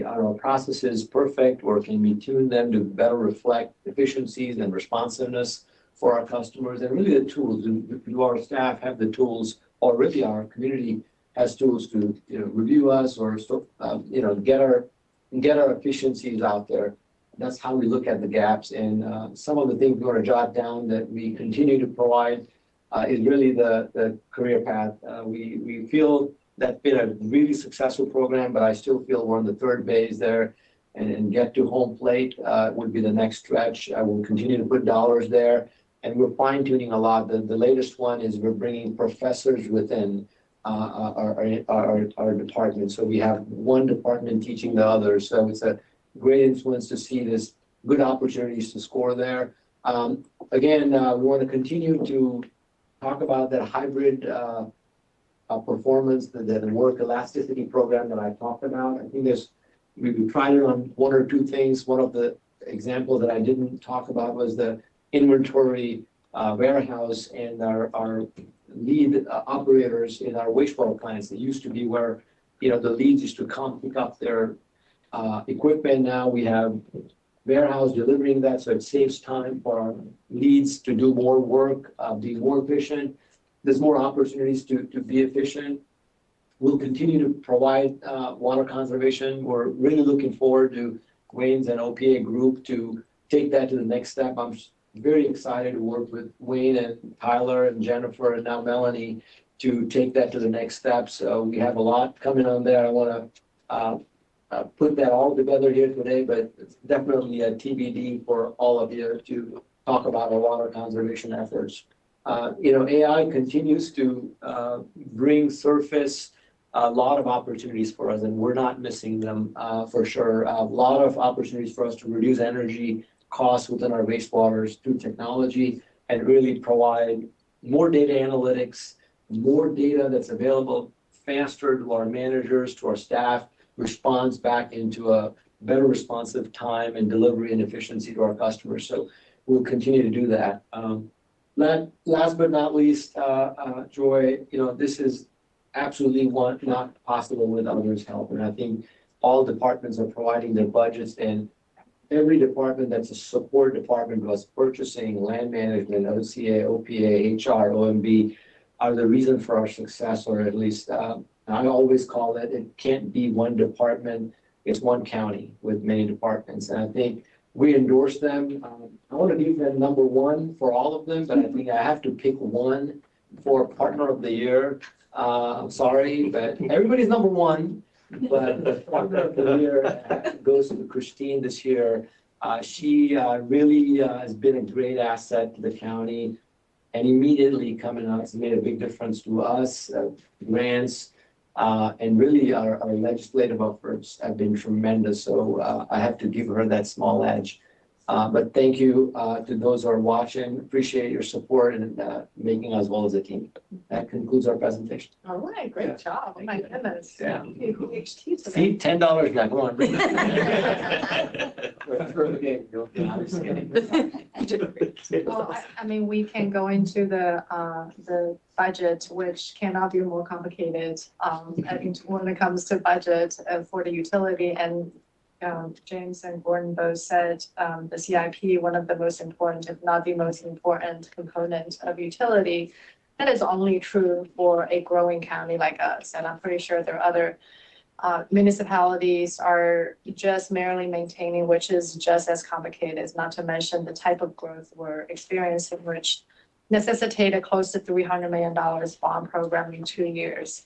Are our processes perfect, or can we tune them to better reflect efficiencies and responsiveness for our customers? And really the tools, do our staff have the tools, or really our community has tools to review us, or get our efficiencies out there. That's how we look at the gaps. And some of the things we want to jot down that we continue to provide is really the career path. We feel that's been a really successful program, but I still feel we're on the third base there, and get to home plate would be the next stretch. I will continue to put dollars there, and we're fine tuning a lot. The latest one is we're bringing professors within our department. So we have one department teaching the other. So it's a great influence to see this good opportunities to score there. Again, we want to continue to talk about that hybrid performance, the work elasticity program that I talked about. I think we've tried it on one or two things. One of the examples that I didn't talk about was the inventory warehouse and our lead operators in our wastewater plants. It used to be where the leads used to come pick up their equipment. Now we have warehouse delivering that, so it saves time for our leads to do more work, be more efficient. There's more opportunities to be efficient. We'll continue to provide water conservation. We're really looking forward to Wayne's and OPA group to take that to the next step. I'm very excited to work with Wayne and Tyler and Jennifer and now Melanie to take that to the next step. So we have a lot coming on there. I want to put that all together here today, but it's definitely a TBD for all of you to talk about our water conservation efforts. AI continues to surface a lot of opportunities for us, and we're not missing them for sure. A lot of opportunities for us to reduce energy costs within our wastewaters through technology, and really provide more data analytics, more data that's available faster to our managers, to our staff, responds back into a better responsive time and delivery and efficiency to our customers. So we'll continue to do that. Last but not least, Joy, this is absolutely not possible with others' help. And I think all departments are providing their budgets, and every department that's a support department, was purchasing, land management, OCA, OPA, HR, OMB, are the reason for our success, or at least I always call it can't be one department, it's one county with many departments. And I think we endorse them. I want to give them number one for all of them, but I think I have to pick one for partner of the year. I'm sorry, but everybody's number one, but the partner of the year goes to Christine this year. She really has been a great asset to the county, and immediately coming out has made a big difference to us, grants, and really our legislative efforts have been tremendous. So I have to give her that small edge. But thank you to those who are watching. Appreciate your support and making us well as a team. That concludes our presentation. All right, great job. Oh my goodness. Yeah. PhD today. See, $10 now, go on. I'm just kidding. Well, I mean, we can go into the budget, which cannot be more complicated. I think when it comes to budget for the utility, and James and Gordon both said the CIP, one of the most important, if not the most important component of utility. That is only true for a growing county like us. And I'm pretty sure there are other municipalities are just merely maintaining, which is just as complicated, not to mention the type of growth we're experiencing, which necessitated close to $300 million bond program in 2 years.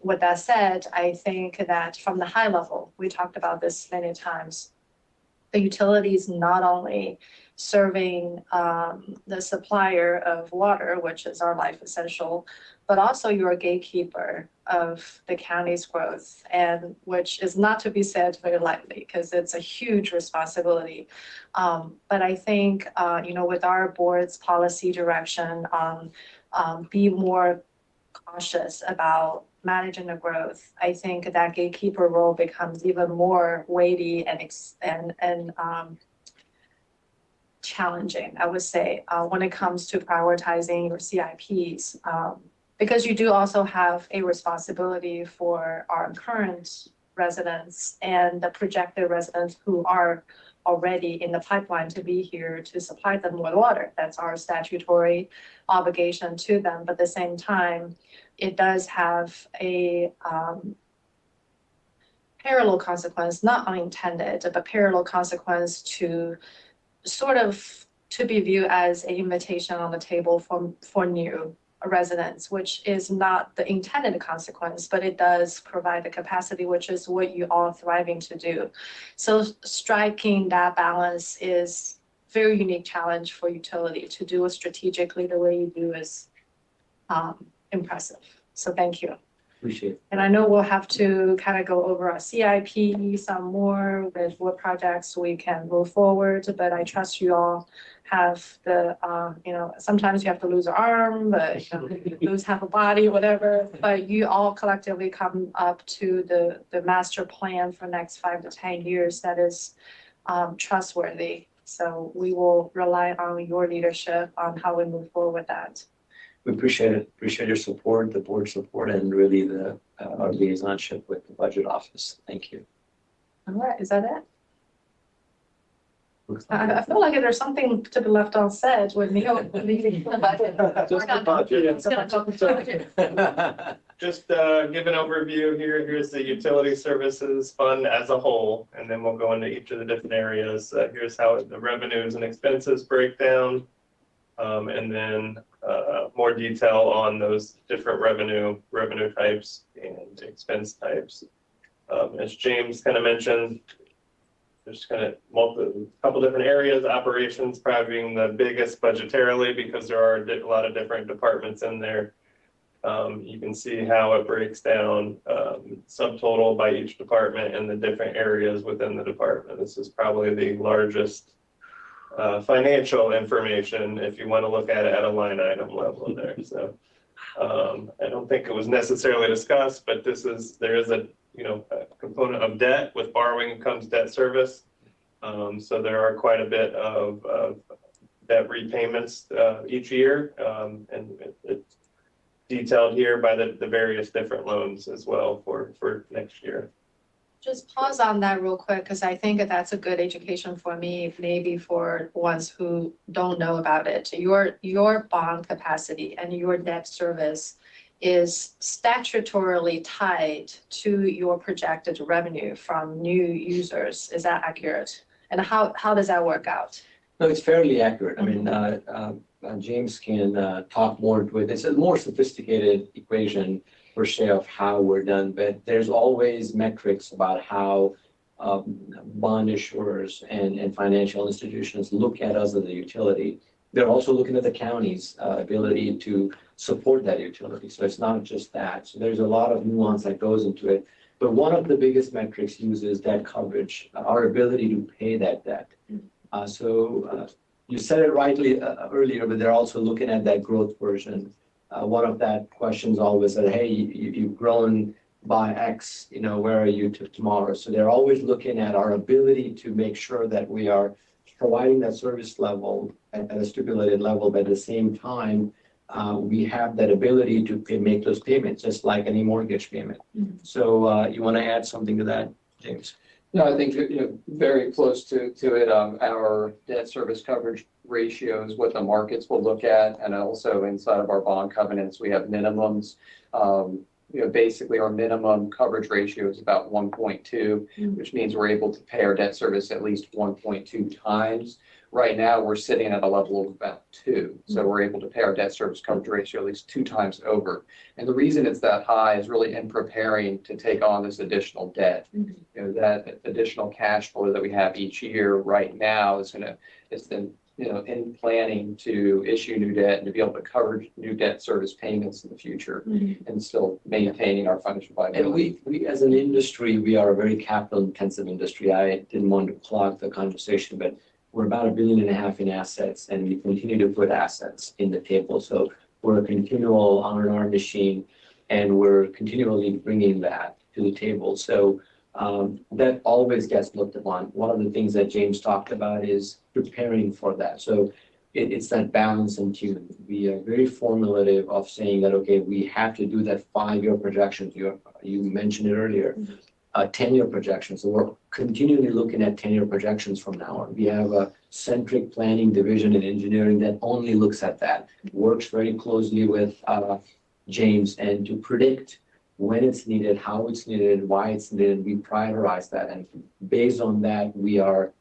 With that said, I think that from the high level, we talked about this many times, the utilities not only serving the supplier of water, which is our life essential, but also you're a gatekeeper of the county's growth, and which is not to be said very lightly because it's a huge responsibility. But I think, with our board's policy direction on be more cautious about managing the growth, I think that gatekeeper role becomes even more weighty and challenging, I would say, when it comes to prioritizing your CIPs. Because you do also have a responsibility for our current residents and the projected residents who are already in the pipeline to be here to supply them with water. That's our statutory obligation to them. But at the same time, it does have a parallel consequence, not unintended, but parallel consequence to sort of to be viewed as an invitation on the table for new residents, which is not the intended consequence, but it does provide the capacity, which is what you all thriving to do. So striking that balance is very unique challenge for utility. To do it strategically the way you do is impressive. So thank you. Appreciate it. And I know we'll have to kind of go over our CIP some more with what projects we can move forward, but I trust you all have the, sometimes you have to lose an arm, but lose half a body, whatever, but you all collectively come up to the master plan for next 5 to 10 years that is trustworthy. So we will rely on your leadership on how we move forward with that. We appreciate it. Appreciate your support, the board support, and really our liaisonship with the budget office. Thank you. All right, is that it? I feel like there's something to be left unsaid with Neil leaving the budget. Just the budget. It's gonna go to the budget. Just give an overview here. Here's the utility services fund as a whole, and then we'll go into each of the different areas. Here's how the revenues and expenses break down, and then more detail on those different revenue types and expense types. As James kind of mentioned, there's kind of a couple different areas. Operations probably being the biggest budgetarily because there are a lot of different departments in there. You can see how it breaks down subtotal by each department and the different areas within the department. This is probably the largest financial information if you want to look at it at a line item level there. So I don't think it was necessarily discussed, but there is a component of debt. With borrowing comes debt service. So there are quite a bit of debt repayments each year, and it's detailed here by the various different loans as well for next year. Just pause on that real quick, because I think that's a good education for me, maybe for ones who don't know about it. Your bond capacity and your debt service is statutorily tied to your projected revenue from new users. Is that accurate? And how does that work out? No, it's fairly accurate. I mean, James can talk more to it. It's a more sophisticated equation per se of how we're done, but there's always metrics about how bond issuers and financial institutions look at us as a utility. They're also looking at the county's ability to support that utility. So it's not just that. So there's a lot of nuance that goes into it. But one of the biggest metrics uses debt coverage, our ability to pay that debt. You said it rightly earlier, but they're also looking at that growth version. One of that questions always said, hey, you've grown by X, where are you tomorrow? So they're always looking at our ability to make sure that we are providing that service level at a stipulated level, but at the same time, we have that ability to make those payments, just like any mortgage payment. Mm-hmm. So you want to add something to that, James? No, I think, very close to it, our debt service coverage ratios, what the markets will look at, and also inside of our bond covenants, we have minimums. Basically our minimum coverage ratio is about 1.2, which means we're able to pay our debt service at least 1.2 times. Right now, we're sitting at a level of about 2. So we're able to pay our debt service coverage ratio at least 2 times over. And the reason it's that high is really in preparing to take on this additional debt. You know, that additional cash flow that we have each year right now is in planning to issue new debt and to be able to cover new debt service payments in the future and still maintaining our financial And viability. we, as an industry, we are a very capital intensive industry. I didn't want to clog the conversation, but we're about $1.5 billion in assets, and we continue to put assets in the table. So we're a continual R&R machine, and we're continually bringing that to the table. So that always gets looked upon. One of the things that James talked about is preparing for that. So it's that balance and tune. We are very formulative of saying that, okay, we have to do that 5-year projections. You mentioned it earlier, 10-year projections. So we're continually looking at 10-year projections from now on. We have a centric planning division in engineering that only looks at that, works very closely with James, and to predict when it's needed, how it's needed, why it's needed. We prioritize that, and based on that, we are,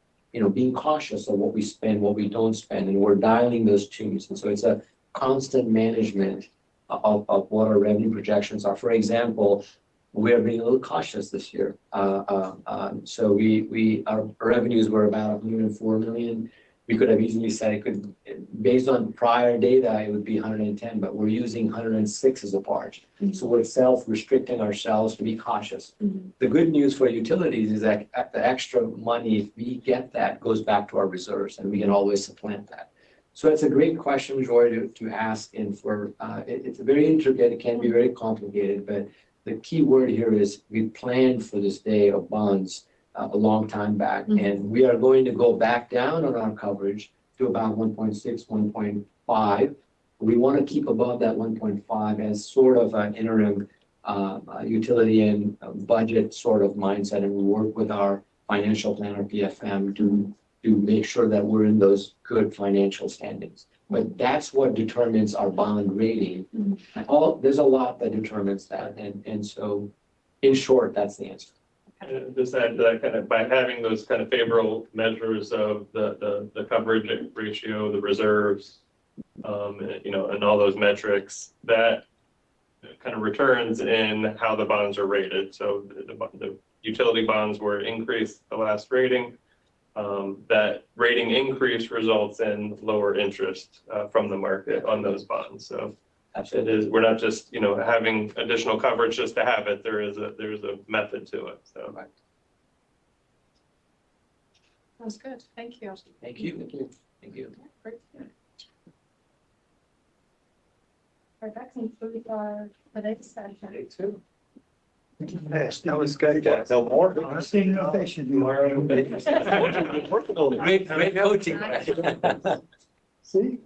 being cautious of what we spend, what we don't spend, and we're dialing those tunes. And so it's a constant management of what our revenue projections are. For example, we are being a little cautious this year. So our revenues were about $104 million. We could have easily said it could, based on prior data, it would be 110, but we're using 106 as a part. So we're self-restricting ourselves to be cautious. The good news for utilities is that the extra money, if we get that, goes back to our reserves, and we can always supplant that. So it's a great question, Joy, to ask, and it's very intricate. It can be very complicated, but the key word here is we planned for this day of bonds a long time back, and we are going to go back down on our coverage to about 1.6, 1.5. We want to keep above that 1.5 as sort of an interim utility and budget sort of mindset, and we work with our financial planner, PFM, to make sure that we're in those good financial standings. But that's what determines our bond rating. There's a lot that determines that, and so in short, that's the answer. Just add to that, kind of by having those kind of favorable measures of the coverage ratio, the reserves, and all those metrics, that kind of returns in how the bonds are rated. So the utility bonds were increased the last rating. That rating increase results in lower interest from the market on those bonds. So we're not just, having additional coverage just to have it. There's a method to it. So. That's good. Thank you. Thank you. Thank you. Great. All right, that concludes our today's session. Yes, that was good. No more. Great coaching. See?